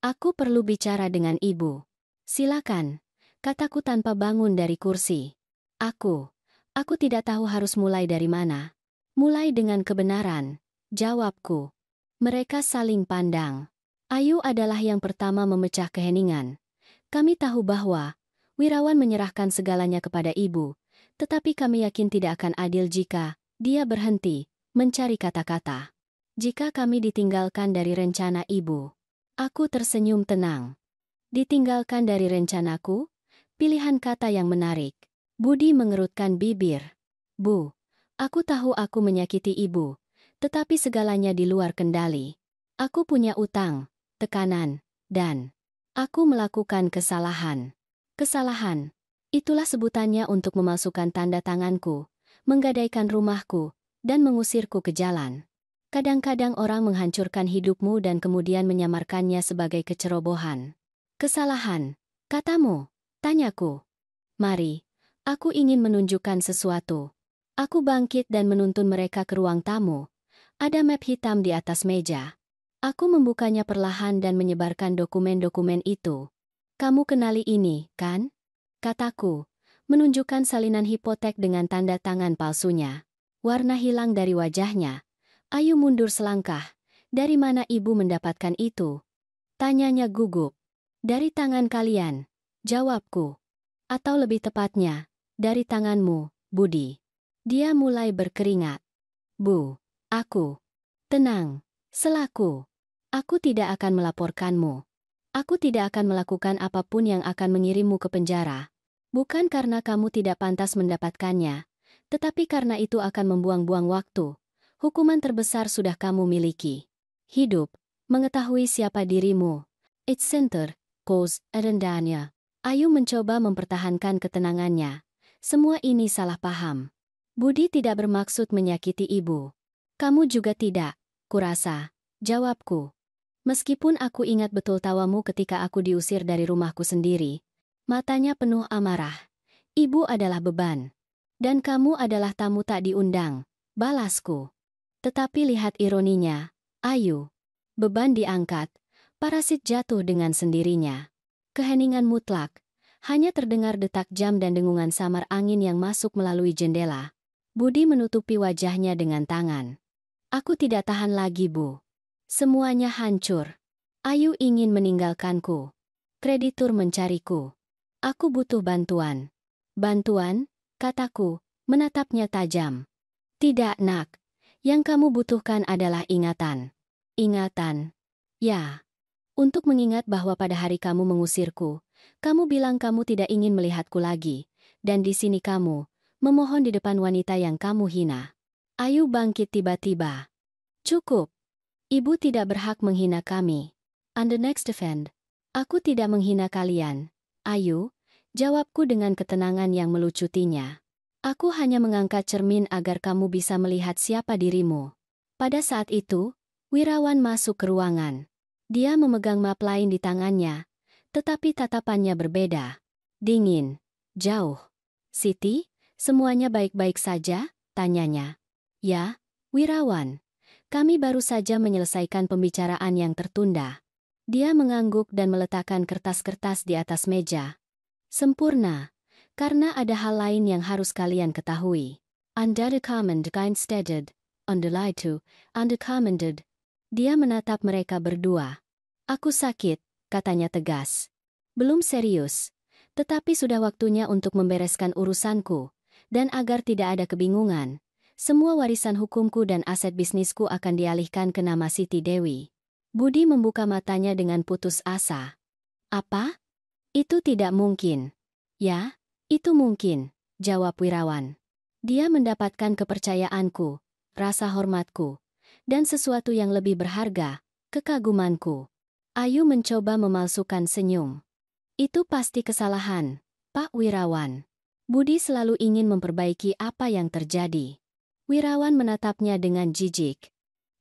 "Aku perlu bicara dengan ibu." "Silakan," kataku tanpa bangun dari kursi. Aku tidak tahu harus mulai dari mana." "Mulai dengan kebenaran," jawabku. Mereka saling pandang. Ayu adalah yang pertama memecah keheningan. "Kami tahu bahwa Wirawan menyerahkan segalanya kepada ibu, tetapi kami yakin tidak akan adil jika..." Dia berhenti, mencari kata-kata. "Jika kami ditinggalkan dari rencana ibu." Aku tersenyum tenang. "Ditinggalkan dari rencanaku?" Pilihan kata yang menarik. Budi mengerutkan bibir. "Bu, aku tahu aku menyakiti ibu, Tetapi segalanya di luar kendali. Aku punya utang, tekanan, dan aku melakukan kesalahan. Kesalahan. Itulah sebutannya untuk memalsukan tanda tanganku, menggadaikan rumahku, dan mengusirku ke jalan. Kadang-kadang orang menghancurkan hidupmu dan kemudian menyamarkannya sebagai kecerobohan. Kesalahan, katamu, tanyaku. Mari, aku ingin menunjukkan sesuatu. Aku bangkit dan menuntun mereka ke ruang tamu. Ada map hitam di atas meja. Aku membukanya perlahan dan menyebarkan dokumen-dokumen itu. Kamu kenali ini, kan? Kataku, menunjukkan salinan hipotek dengan tanda tangan palsunya. Warna hilang dari wajahnya. Ayu mundur selangkah. Dari mana ibu mendapatkan itu? Tanyanya gugup. Dari tangan kalian, jawabku. Atau lebih tepatnya, dari tanganmu, Budi. Dia mulai berkeringat. Bu, aku. Tenang, selaku. Aku tidak akan melaporkanmu. Aku tidak akan melakukan apapun yang akan mengirimmu ke penjara. Bukan karena kamu tidak pantas mendapatkannya, tetapi karena itu akan membuang-buang waktu. Hukuman terbesar sudah kamu miliki. Hidup, mengetahui siapa dirimu. It's center, cause, rendahnya. Ayu mencoba mempertahankan ketenangannya. Semua ini salah paham. Budi tidak bermaksud menyakiti ibu. Kamu juga tidak, kurasa, jawabku. Meskipun aku ingat betul tawamu ketika aku diusir dari rumahku sendiri, matanya penuh amarah. Ibu adalah beban. Dan kamu adalah tamu tak diundang, balasku. Tetapi lihat ironinya, Ayu. Beban diangkat, parasit jatuh dengan sendirinya. Keheningan mutlak, hanya terdengar detak jam dan dengungan samar angin yang masuk melalui jendela. Budi menutupi wajahnya dengan tangan. Aku tidak tahan lagi, Bu. Semuanya hancur. Ayu ingin meninggalkanku. Kreditur mencariku. Aku butuh bantuan. Bantuan? Kataku, menatapnya tajam. Tidak, Nak. Yang kamu butuhkan adalah ingatan. Ingatan. Ya. Untuk mengingat bahwa pada hari kamu mengusirku, kamu bilang kamu tidak ingin melihatku lagi. Dan di sini kamu, memohon di depan wanita yang kamu hina. Ayu bangkit tiba-tiba. Cukup. Ibu tidak berhak menghina kami. On the next defend. Aku tidak menghina kalian. Ayu, jawabku dengan ketenangan yang melucutinya. Aku hanya mengangkat cermin agar kamu bisa melihat siapa dirimu. Pada saat itu, Wirawan masuk ke ruangan. Dia memegang map lain di tangannya, tetapi tatapannya berbeda. Dingin, jauh. Siti, semuanya baik-baik saja? Tanyanya. Ya, Wirawan. Kami baru saja menyelesaikan pembicaraan yang tertunda. Dia mengangguk dan meletakkan kertas-kertas di atas meja. Sempurna, karena ada hal lain yang harus kalian ketahui. Anda recommend instead, on the lie to, undecommended. Dia menatap mereka berdua. Aku sakit, katanya tegas. Belum serius, tetapi sudah waktunya untuk membereskan urusanku, dan agar tidak ada kebingungan. Semua warisan hukumku dan aset bisnisku akan dialihkan ke nama Siti Dewi. Budi membuka matanya dengan putus asa. Apa? Itu tidak mungkin. Ya, itu mungkin, jawab Wirawan. Dia mendapatkan kepercayaanku, rasa hormatku, dan sesuatu yang lebih berharga, kekagumanku. Ayu mencoba memalsukan senyum. Itu pasti kesalahan, Pak Wirawan. Budi selalu ingin memperbaiki apa yang terjadi. Wirawan menatapnya dengan jijik.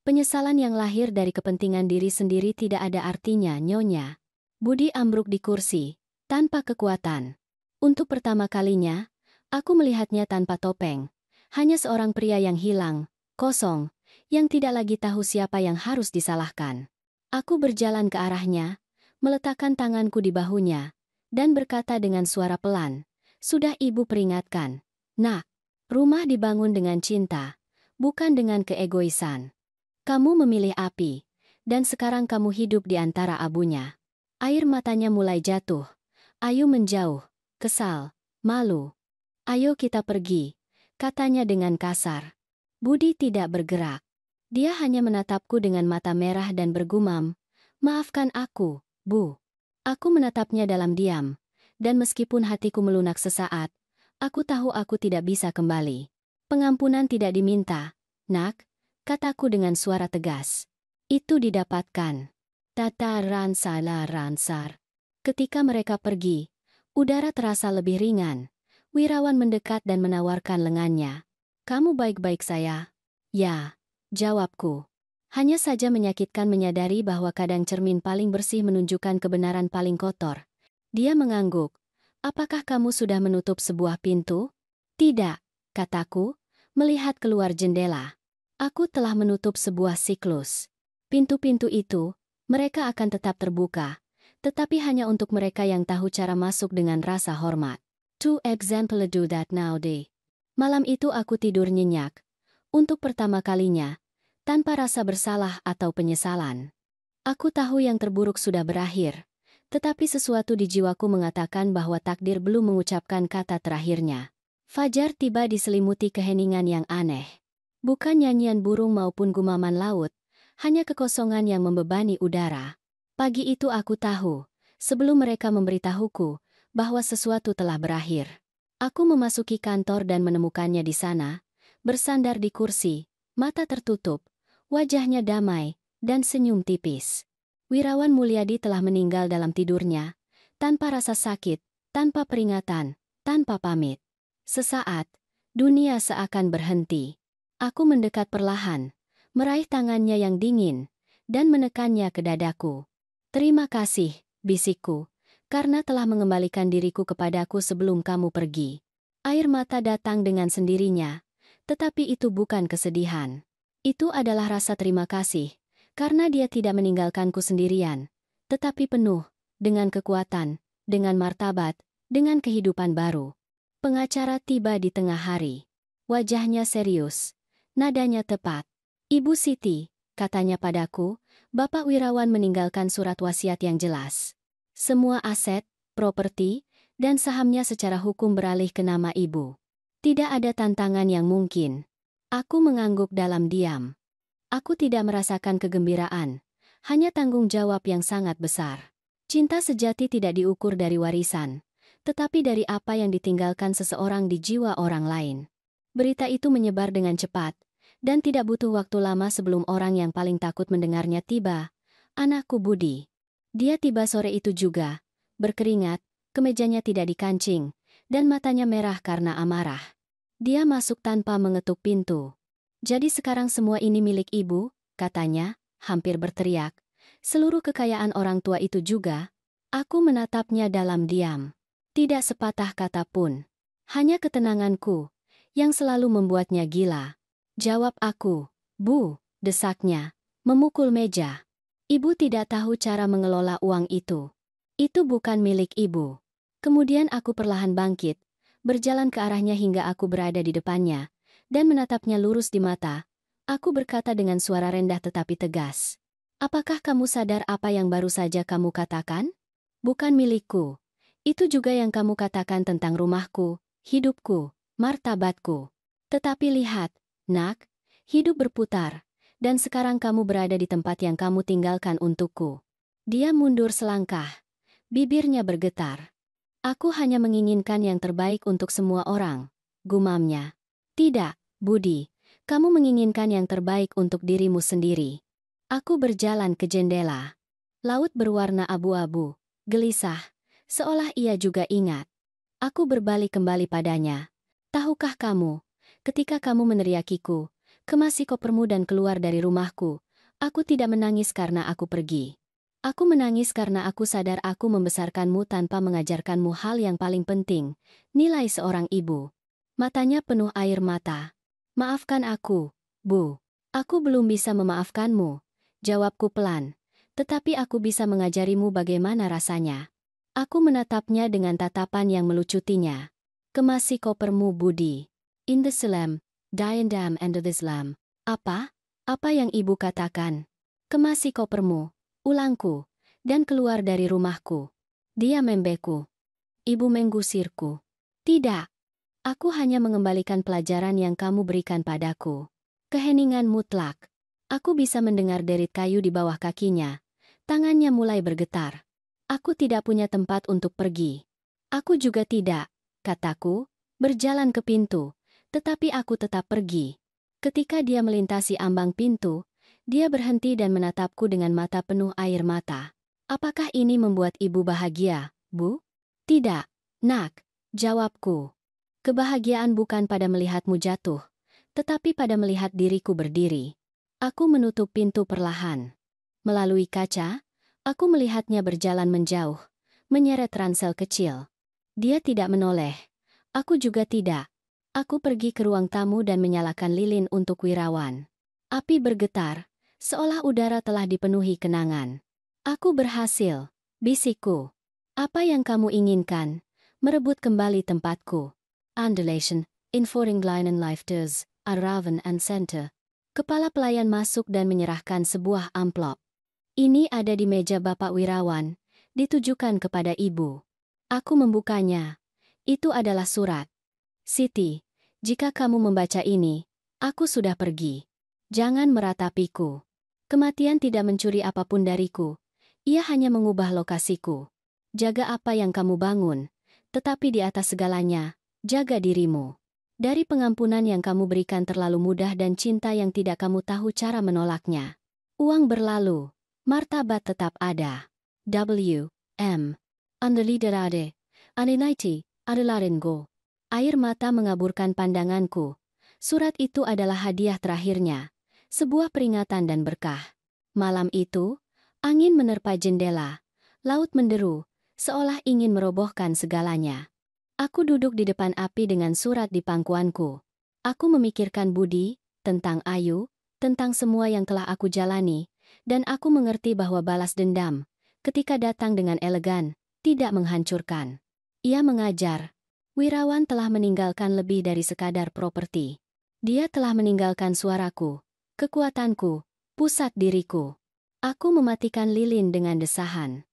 Penyesalan yang lahir dari kepentingan diri sendiri tidak ada artinya, Nyonya. Budi ambruk di kursi, tanpa kekuatan. Untuk pertama kalinya, aku melihatnya tanpa topeng. Hanya seorang pria yang hilang, kosong, yang tidak lagi tahu siapa yang harus disalahkan. Aku berjalan ke arahnya, meletakkan tanganku di bahunya, dan berkata dengan suara pelan, "Sudah Ibu peringatkan, Nak. Rumah dibangun dengan cinta, bukan dengan keegoisan. Kamu memilih api, dan sekarang kamu hidup di antara abunya." Air matanya mulai jatuh. Ayu menjauh, kesal, malu. "Ayo kita pergi," katanya dengan kasar. Budi tidak bergerak. Dia hanya menatapku dengan mata merah dan bergumam, "Maafkan aku, Bu." Aku menatapnya dalam diam, dan meskipun hatiku melunak sesaat, aku tahu aku tidak bisa kembali. "Pengampunan tidak diminta, Nak," kataku dengan suara tegas. Itu didapatkan. Tata ransar. Ketika mereka pergi, udara terasa lebih ringan. Wirawan mendekat dan menawarkan lengannya. Kamu baik-baik saya? Ya, jawabku. Hanya saja menyakitkan menyadari bahwa kadang cermin paling bersih menunjukkan kebenaran paling kotor. Dia mengangguk. Apakah kamu sudah menutup sebuah pintu? Tidak, kataku, melihat keluar jendela. Aku telah menutup sebuah siklus. Pintu-pintu itu, mereka akan tetap terbuka, tetapi hanya untuk mereka yang tahu cara masuk dengan rasa hormat. To example do that nowadays. Malam itu aku tidur nyenyak. Untuk pertama kalinya, tanpa rasa bersalah atau penyesalan. Aku tahu yang terburuk sudah berakhir, tetapi sesuatu di jiwaku mengatakan bahwa takdir belum mengucapkan kata terakhirnya. Fajar tiba diselimuti keheningan yang aneh. Bukan nyanyian burung maupun gumaman laut, hanya kekosongan yang membebani udara. Pagi itu aku tahu, sebelum mereka memberitahuku, bahwa sesuatu telah berakhir. Aku memasuki kantor dan menemukannya di sana, bersandar di kursi, mata tertutup, wajahnya damai, dan senyum tipis. Wirawan Mulyadi telah meninggal dalam tidurnya, tanpa rasa sakit, tanpa peringatan, tanpa pamit. Sesaat, dunia seakan berhenti. Aku mendekat perlahan, meraih tangannya yang dingin, dan menekannya ke dadaku. Terima kasih, bisikku, karena telah mengembalikan diriku kepadaku sebelum kamu pergi. Air mata datang dengan sendirinya, tetapi itu bukan kesedihan. Itu adalah rasa terima kasih, karena dia tidak meninggalkanku sendirian, tetapi penuh, dengan kekuatan, dengan martabat, dengan kehidupan baru. Pengacara tiba di tengah hari. Wajahnya serius, nadanya tepat. Ibu Siti, katanya padaku, Bapak Wirawan meninggalkan surat wasiat yang jelas. Semua aset, properti, dan sahamnya secara hukum beralih ke nama ibu. Tidak ada tantangan yang mungkin. Aku mengangguk dalam diam. Aku tidak merasakan kegembiraan, hanya tanggung jawab yang sangat besar. Cinta sejati tidak diukur dari warisan, tetapi dari apa yang ditinggalkan seseorang di jiwa orang lain. Berita itu menyebar dengan cepat, dan tidak butuh waktu lama sebelum orang yang paling takut mendengarnya tiba, anakku Budi. Dia tiba sore itu juga, berkeringat, kemejanya tidak dikancing, dan matanya merah karena amarah. Dia masuk tanpa mengetuk pintu. Jadi sekarang semua ini milik ibu, katanya, hampir berteriak. Seluruh kekayaan orang tua itu juga. Aku menatapnya dalam diam. Tidak sepatah kata pun. Hanya ketenanganku, yang selalu membuatnya gila. Jawab aku, Bu, desaknya, memukul meja. Ibu tidak tahu cara mengelola uang itu. Itu bukan milik ibu. Kemudian aku perlahan bangkit, berjalan ke arahnya hingga aku berada di depannya, dan menatapnya lurus di mata. Aku berkata dengan suara rendah tetapi tegas. Apakah kamu sadar apa yang baru saja kamu katakan? Bukan milikku. Itu juga yang kamu katakan tentang rumahku, hidupku, martabatku. Tetapi lihat, Nak, hidup berputar, dan sekarang kamu berada di tempat yang kamu tinggalkan untukku. Dia mundur selangkah. Bibirnya bergetar. Aku hanya menginginkan yang terbaik untuk semua orang, gumamnya. Tidak, Budi, kamu menginginkan yang terbaik untuk dirimu sendiri. Aku berjalan ke jendela. Laut berwarna abu-abu, gelisah, seolah ia juga ingat. Aku berbalik kembali padanya. Tahukah kamu, ketika kamu meneriakiku, kemasi kopermu dan keluar dari rumahku, aku tidak menangis karena aku pergi. Aku menangis karena aku sadar aku membesarkanmu tanpa mengajarkanmu hal yang paling penting, nilai seorang ibu. Matanya penuh air mata. Maafkan aku, Bu. Aku belum bisa memaafkanmu, jawabku pelan, tetapi aku bisa mengajarimu bagaimana rasanya. Aku menatapnya dengan tatapan yang melucutinya. Kemasi kopermu, Budi. In the Islam, Diendam and the Islam. Apa? Apa yang ibu katakan? Kemasi kopermu, ulangku, dan keluar dari rumahku. Dia membeku. Ibu menggusirku. Tidak. Aku hanya mengembalikan pelajaran yang kamu berikan padaku. Keheningan mutlak. Aku bisa mendengar derit kayu di bawah kakinya. Tangannya mulai bergetar. Aku tidak punya tempat untuk pergi. Aku juga tidak, kataku, berjalan ke pintu. Tetapi aku tetap pergi. Ketika dia melintasi ambang pintu, dia berhenti dan menatapku dengan mata penuh air mata. Apakah ini membuat ibu bahagia, Bu? Tidak, nak, jawabku. Kebahagiaan bukan pada melihatmu jatuh, tetapi pada melihat diriku berdiri. Aku menutup pintu perlahan. Melalui kaca, aku melihatnya berjalan menjauh, menyeret ransel kecil. Dia tidak menoleh. Aku juga tidak. Aku pergi ke ruang tamu dan menyalakan lilin untuk Wirawan. Api bergetar, seolah udara telah dipenuhi kenangan. Aku berhasil, bisikku. Apa yang kamu inginkan? Merebut kembali tempatku. Undulation, Inforing Linen Lifters, Aravan and Center. Kepala pelayan masuk dan menyerahkan sebuah amplop. Ini ada di meja Bapak Wirawan, ditujukan kepada ibu. Aku membukanya. Itu adalah surat. Siti, jika kamu membaca ini, aku sudah pergi. Jangan meratapiku. Kematian tidak mencuri apapun dariku. Ia hanya mengubah lokasiku. Jaga apa yang kamu bangun, tetapi di atas segalanya, jaga dirimu. Dari pengampunan yang kamu berikan terlalu mudah dan cinta yang tidak kamu tahu cara menolaknya. Uang berlalu. Martabat tetap ada. W. M. Andaliderade. Aninaiti, Adelarengo. Air mata mengaburkan pandanganku. Surat itu adalah hadiah terakhirnya. Sebuah peringatan dan berkah. Malam itu, angin menerpa jendela. Laut menderu, seolah ingin merobohkan segalanya. Aku duduk di depan api dengan surat di pangkuanku. Aku memikirkan Budi, tentang Ayu, tentang semua yang telah aku jalani. Dan aku mengerti bahwa balas dendam, ketika datang dengan elegan, tidak menghancurkan. Ia mengajar. Wirawan telah meninggalkan lebih dari sekadar properti. Dia telah meninggalkan suaraku, kekuatanku, pusat diriku. Aku mematikan lilin dengan desahan.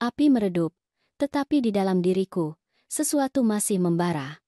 Api meredup, tetapi di dalam diriku, sesuatu masih membara.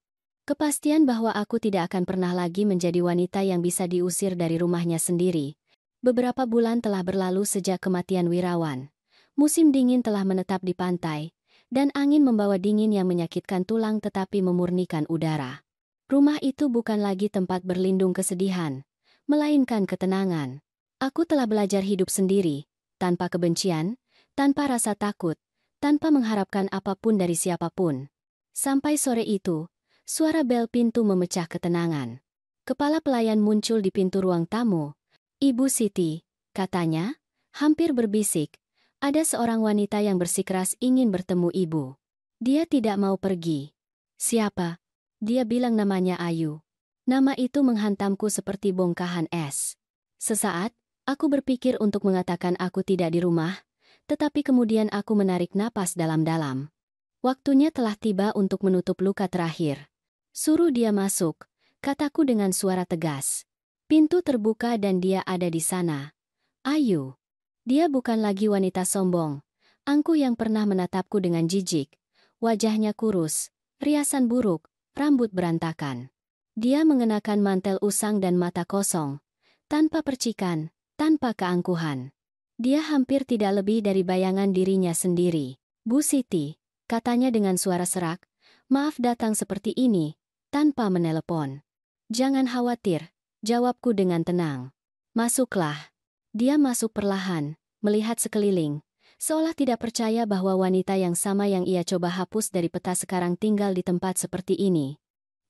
Kepastian bahwa aku tidak akan pernah lagi menjadi wanita yang bisa diusir dari rumahnya sendiri. Beberapa bulan telah berlalu sejak kematian Wirawan. Musim dingin telah menetap di pantai, dan angin membawa dingin yang menyakitkan tulang tetapi memurnikan udara. Rumah itu bukan lagi tempat berlindung kesedihan, melainkan ketenangan. Aku telah belajar hidup sendiri, tanpa kebencian, tanpa rasa takut, tanpa mengharapkan apapun dari siapapun. Sampai sore itu, suara bel pintu memecah ketenangan. Kepala pelayan muncul di pintu ruang tamu. Ibu Siti, katanya, hampir berbisik, ada seorang wanita yang bersikeras ingin bertemu ibu. Dia tidak mau pergi. Siapa? Dia bilang namanya Ayu. Nama itu menghantamku seperti bongkahan es. Sesaat, aku berpikir untuk mengatakan aku tidak di rumah, tetapi kemudian aku menarik napas dalam-dalam. Waktunya telah tiba untuk menutup luka terakhir. Suruh dia masuk, kataku dengan suara tegas. Pintu terbuka dan dia ada di sana. Ayu. Dia bukan lagi wanita sombong. Angkuh yang pernah menatapku dengan jijik. Wajahnya kurus, riasan buruk, rambut berantakan. Dia mengenakan mantel usang dan mata kosong. Tanpa percikan, tanpa keangkuhan. Dia hampir tidak lebih dari bayangan dirinya sendiri. Bu Siti, katanya dengan suara serak, maaf datang seperti ini, tanpa menelepon. Jangan khawatir. Jawabku dengan tenang. Masuklah. Dia masuk perlahan, melihat sekeliling, seolah tidak percaya bahwa wanita yang sama yang ia coba hapus dari peta sekarang tinggal di tempat seperti ini.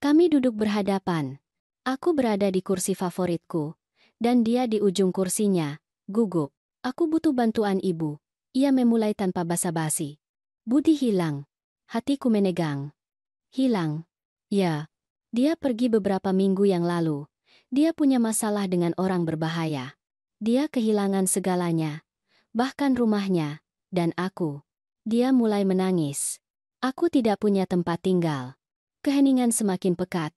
Kami duduk berhadapan. Aku berada di kursi favoritku, dan dia di ujung kursinya, gugup. Aku butuh bantuan ibu. Ia memulai tanpa basa-basi. Budi hilang. Hatiku menegang. Hilang. Ya. Dia pergi beberapa minggu yang lalu. Dia punya masalah dengan orang berbahaya. Dia kehilangan segalanya, bahkan rumahnya, dan aku. Dia mulai menangis. Aku tidak punya tempat tinggal. Keheningan semakin pekat.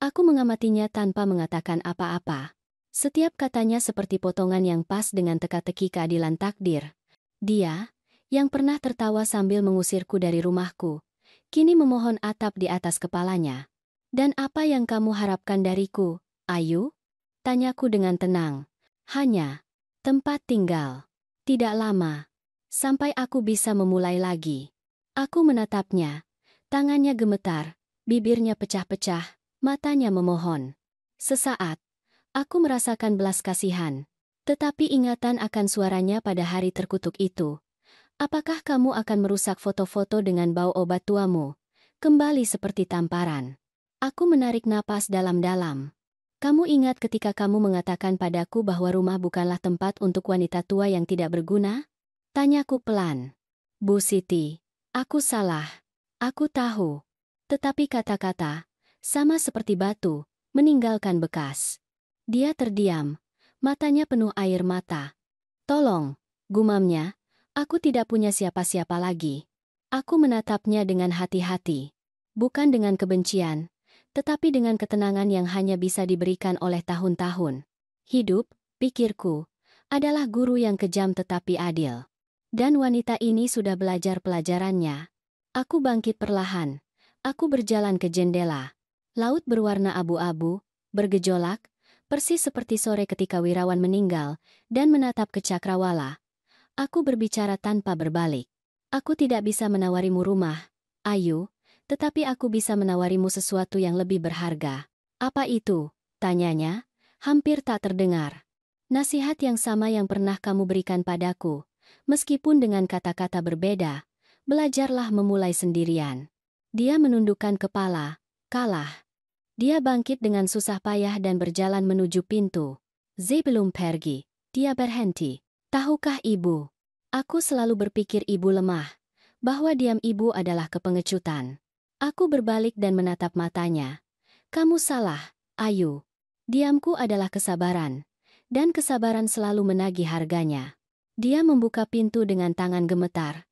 Aku mengamatinya tanpa mengatakan apa-apa. Setiap katanya seperti potongan yang pas dengan teka-teki keadilan takdir. Dia, yang pernah tertawa sambil mengusirku dari rumahku, kini memohon atap di atas kepalanya. Dan apa yang kamu harapkan dariku, Ayu? Tanyaku dengan tenang. Hanya tempat tinggal. Tidak lama. Sampai aku bisa memulai lagi. Aku menatapnya. Tangannya gemetar, bibirnya pecah-pecah, matanya memohon. Sesaat, Aku merasakan belas kasihan. Tetapi ingatan akan suaranya pada hari terkutuk itu. Apakah kamu akan merusak foto-foto dengan bau obat tuamu? Kembali seperti tamparan. Aku menarik napas dalam-dalam. Kamu ingat ketika kamu mengatakan padaku bahwa rumah bukanlah tempat untuk wanita tua yang tidak berguna? Tanyaku pelan. Bu Siti, aku salah. Aku tahu. Tetapi kata-kata, sama seperti batu, meninggalkan bekas. Dia terdiam, matanya penuh air mata. Tolong, gumamnya, aku tidak punya siapa-siapa lagi. Aku menatapnya dengan hati-hati. Bukan dengan kebencian, tetapi dengan ketenangan yang hanya bisa diberikan oleh tahun-tahun. Hidup, pikirku, adalah guru yang kejam tetapi adil. Dan wanita ini sudah belajar pelajarannya. Aku bangkit perlahan. Aku berjalan ke jendela. Laut berwarna abu-abu, bergejolak, persis seperti sore ketika Wirawan meninggal, dan menatap ke Cakrawala. Aku berbicara tanpa berbalik. Aku tidak bisa menawarimu rumah, Ayu, tetapi aku bisa menawarimu sesuatu yang lebih berharga. Apa itu? Tanyanya, hampir tak terdengar. Nasihat yang sama yang pernah kamu berikan padaku, meskipun dengan kata-kata berbeda. Belajarlah memulai sendirian. Dia menundukkan kepala, kalah. Dia bangkit dengan susah payah dan berjalan menuju pintu. Sebelum pergi, dia berhenti. Tahukah ibu? Aku selalu berpikir ibu lemah, bahwa diam ibu adalah kepengecutan. Aku berbalik dan menatap matanya. Kamu salah, Ayu. Diamku adalah kesabaran, dan kesabaran selalu menagih harganya. Dia membuka pintu dengan tangan gemetar.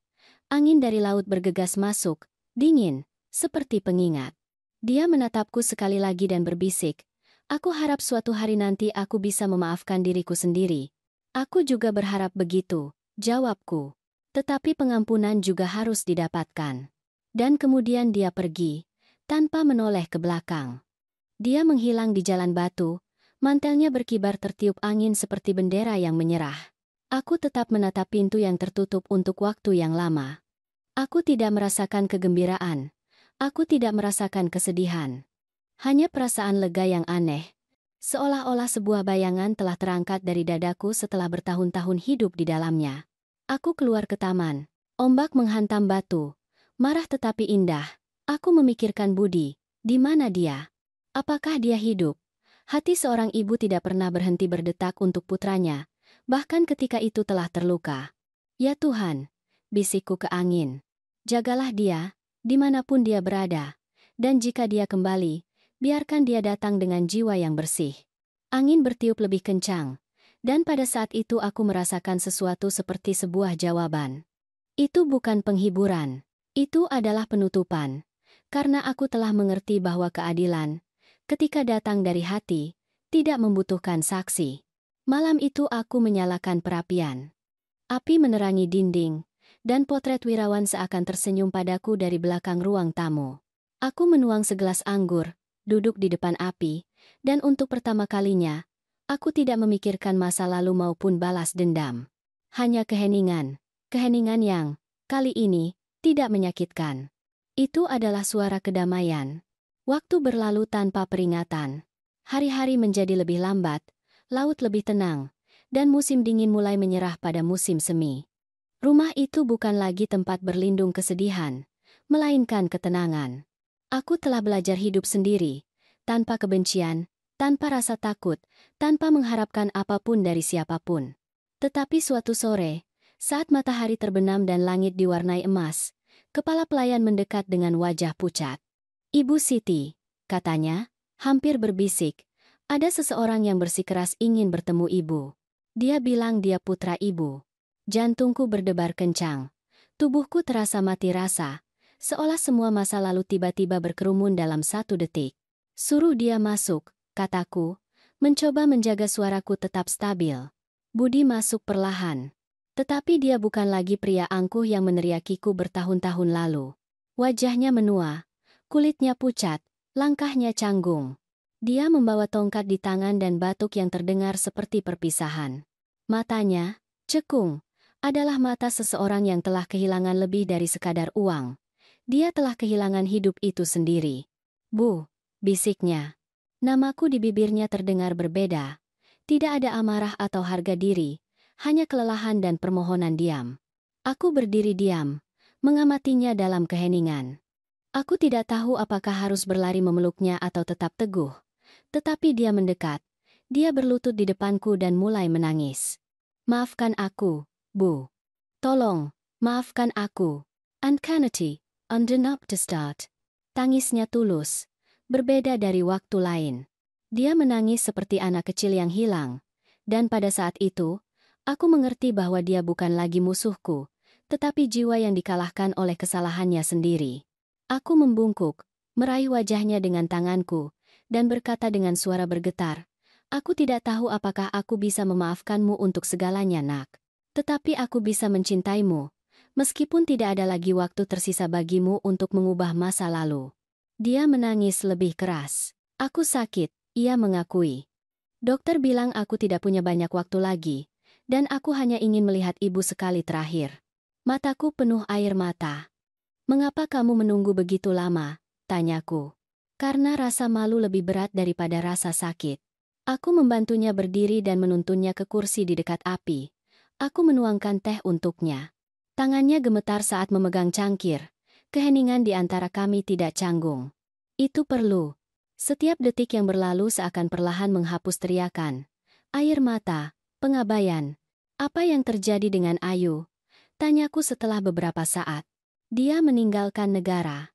Angin dari laut bergegas masuk, dingin, seperti pengingat. Dia menatapku sekali lagi dan berbisik, aku harap suatu hari nanti aku bisa memaafkan diriku sendiri. Aku juga berharap begitu, jawabku. Tetapi pengampunan juga harus didapatkan. Dan kemudian dia pergi, tanpa menoleh ke belakang. Dia menghilang di jalan batu, mantelnya berkibar tertiup angin seperti bendera yang menyerah. Aku tetap menatap pintu yang tertutup untuk waktu yang lama. Aku tidak merasakan kegembiraan. Aku tidak merasakan kesedihan. Hanya perasaan lega yang aneh. Seolah-olah sebuah bayangan telah terangkat dari dadaku setelah bertahun-tahun hidup di dalamnya. Aku keluar ke taman. Ombak menghantam batu. Marah tetapi indah. Aku memikirkan Budi. Di mana dia? Apakah dia hidup? Hati seorang ibu tidak pernah berhenti berdetak untuk putranya, bahkan ketika itu telah terluka. Ya Tuhan, bisikku ke angin. Jagalah dia, dimanapun dia berada. Dan jika dia kembali, biarkan dia datang dengan jiwa yang bersih. Angin bertiup lebih kencang, dan pada saat itu aku merasakan sesuatu seperti sebuah jawaban. Itu bukan penghiburan, itu adalah penutupan. Karena aku telah mengerti bahwa keadilan, ketika datang dari hati, tidak membutuhkan saksi. Malam itu aku menyalakan perapian. Api menerangi dinding, dan potret Wirawan seakan tersenyum padaku dari belakang ruang tamu. Aku menuang segelas anggur, duduk di depan api, dan untuk pertama kalinya, aku tidak memikirkan masa lalu maupun balas dendam. Hanya keheningan yang, kali ini, tidak menyakitkan. Itu adalah suara kedamaian. Waktu berlalu tanpa peringatan. Hari-hari menjadi lebih lambat, laut lebih tenang, dan musim dingin mulai menyerah pada musim semi. Rumah itu bukan lagi tempat berlindung kesedihan, melainkan ketenangan. Aku telah belajar hidup sendiri, tanpa kebencian, tanpa rasa takut, tanpa mengharapkan apapun dari siapapun. Tetapi suatu sore, saat matahari terbenam dan langit diwarnai emas, kepala pelayan mendekat dengan wajah pucat. Ibu Siti, katanya, hampir berbisik, ada seseorang yang bersikeras ingin bertemu ibu. Dia bilang dia putra ibu. Jantungku berdebar kencang. Tubuhku terasa mati rasa, seolah semua masa lalu tiba-tiba berkerumun dalam satu detik. Suruh dia masuk, kataku, mencoba menjaga suaraku tetap stabil. Budi masuk perlahan. Tetapi dia bukan lagi pria angkuh yang meneriakiku bertahun-tahun lalu. Wajahnya menua, kulitnya pucat, langkahnya canggung. Dia membawa tongkat di tangan dan batuk yang terdengar seperti perpisahan. Matanya, cekung, adalah mata seseorang yang telah kehilangan lebih dari sekadar uang. Dia telah kehilangan hidup itu sendiri. Bu, bisiknya. Namaku di bibirnya terdengar berbeda. Tidak ada amarah atau harga diri, hanya kelelahan dan permohonan diam. Aku berdiri diam, mengamatinya dalam keheningan. Aku tidak tahu apakah harus berlari memeluknya atau tetap teguh. Tetapi dia mendekat. Dia berlutut di depanku dan mulai menangis. Maafkan aku, Bu. Tolong, maafkan aku. Uncanny, undone to start. Tangisnya tulus, berbeda dari waktu lain. Dia menangis seperti anak kecil yang hilang. Dan pada saat itu, aku mengerti bahwa dia bukan lagi musuhku, tetapi jiwa yang dikalahkan oleh kesalahannya sendiri. Aku membungkuk, meraih wajahnya dengan tanganku, dan berkata dengan suara bergetar, "Aku tidak tahu apakah aku bisa memaafkanmu untuk segalanya, Nak. Tetapi aku bisa mencintaimu, meskipun tidak ada lagi waktu tersisa bagimu untuk mengubah masa lalu." Dia menangis lebih keras. "Aku sakit," ia mengakui. "Dokter bilang aku tidak punya banyak waktu lagi, dan aku hanya ingin melihat ibu sekali terakhir." Mataku penuh air mata. "Mengapa kamu menunggu begitu lama?" tanyaku. "Karena rasa malu lebih berat daripada rasa sakit." Aku membantunya berdiri dan menuntunnya ke kursi di dekat api. Aku menuangkan teh untuknya. Tangannya gemetar saat memegang cangkir. Keheningan di antara kami tidak canggung. Itu perlu. Setiap detik yang berlalu seakan perlahan menghapus teriakan, air mata, pengabaian. "Apa yang terjadi dengan Ayu?" tanyaku setelah beberapa saat. "Dia meninggalkan negara.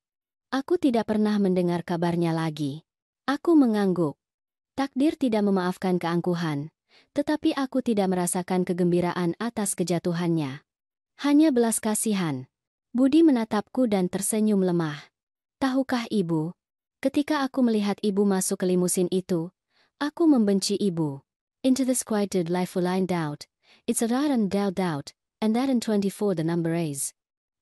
Aku tidak pernah mendengar kabarnya lagi." Aku mengangguk. Takdir tidak memaafkan keangkuhan, tetapi aku tidak merasakan kegembiraan atas kejatuhannya. Hanya belas kasihan. Budi menatapku dan tersenyum lemah. "Tahukah ibu, ketika aku melihat ibu masuk ke limusin itu, aku membenci ibu. Into this quieted life line doubt. It's a rare and doubt, and that in 24 the number is."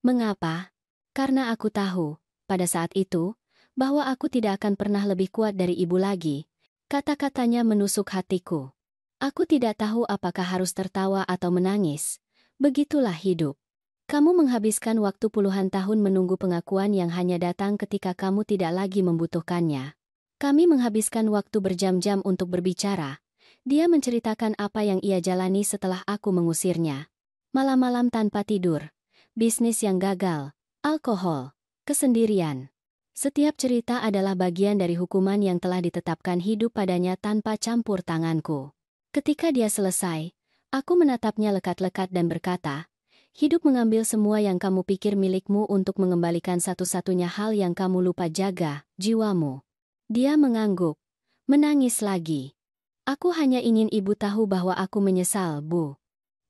Mengapa? Karena aku tahu, pada saat itu, bahwa aku tidak akan pernah lebih kuat dari ibu lagi. Kata-katanya menusuk hatiku. Aku tidak tahu apakah harus tertawa atau menangis. Begitulah hidup. Kamu menghabiskan waktu puluhan tahun menunggu pengakuan yang hanya datang ketika kamu tidak lagi membutuhkannya. Kami menghabiskan waktu berjam-jam untuk berbicara. Dia menceritakan apa yang ia jalani setelah aku mengusirnya. Malam-malam tanpa tidur. Bisnis yang gagal, alkohol, kesendirian. Setiap cerita adalah bagian dari hukuman yang telah ditetapkan hidup padanya tanpa campur tanganku. Ketika dia selesai, aku menatapnya lekat-lekat dan berkata, "Hidup mengambil semua yang kamu pikir milikmu untuk mengembalikan satu-satunya hal yang kamu lupa jaga, jiwamu." Dia mengangguk, menangis lagi. "Aku hanya ingin ibu tahu bahwa aku menyesal, Bu.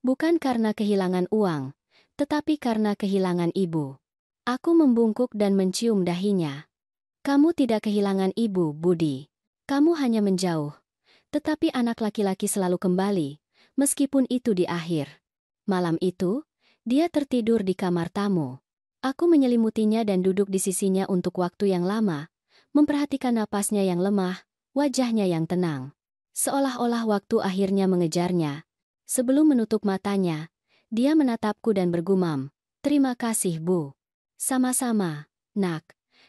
Bukan karena kehilangan uang, tetapi karena kehilangan ibu." Aku membungkuk dan mencium dahinya. "Kamu tidak kehilangan ibu, Budi. Kamu hanya menjauh. Tetapi anak laki-laki selalu kembali, meskipun itu di akhir." Malam itu, dia tertidur di kamar tamu. Aku menyelimutinya dan duduk di sisinya untuk waktu yang lama, memperhatikan napasnya yang lemah, wajahnya yang tenang. Seolah-olah waktu akhirnya mengejarnya. Sebelum menutup matanya, dia menatapku dan bergumam, "Terima kasih, Bu." "Sama-sama, Nak.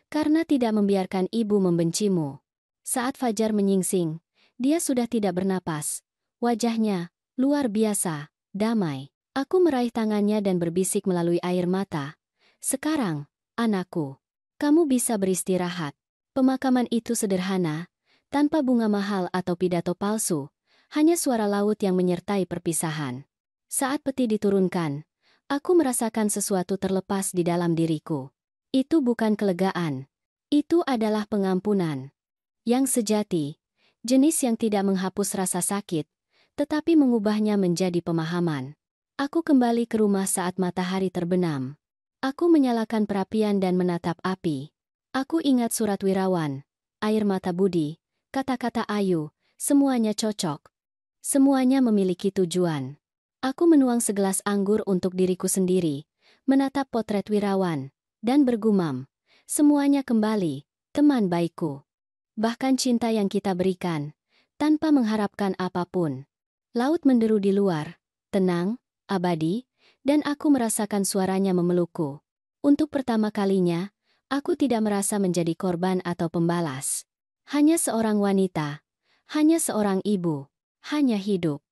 Karena tidak membiarkan ibu membencimu." Saat fajar menyingsing, dia sudah tidak bernapas. Wajahnya, luar biasa, damai. Aku meraih tangannya dan berbisik melalui air mata, "Sekarang, anakku, kamu bisa beristirahat." Pemakaman itu sederhana, tanpa bunga mahal atau pidato palsu, hanya suara laut yang menyertai perpisahan. Saat peti diturunkan, aku merasakan sesuatu terlepas di dalam diriku. Itu bukan kelegaan. Itu adalah pengampunan. Yang sejati, jenis yang tidak menghapus rasa sakit, tetapi mengubahnya menjadi pemahaman. Aku kembali ke rumah saat matahari terbenam. Aku menyalakan perapian dan menatap api. Aku ingat surat Wirawan, air mata Budi, kata-kata Ayu, semuanya cocok. Semuanya memiliki tujuan. Aku menuang segelas anggur untuk diriku sendiri, menatap potret Wirawan, dan bergumam, "Semuanya kembali, teman baikku." Bahkan cinta yang kita berikan, tanpa mengharapkan apapun. Laut menderu di luar, tenang, abadi, dan aku merasakan suaranya memelukku. Untuk pertama kalinya, aku tidak merasa menjadi korban atau pembalas. Hanya seorang wanita, hanya seorang ibu, hanya hidup.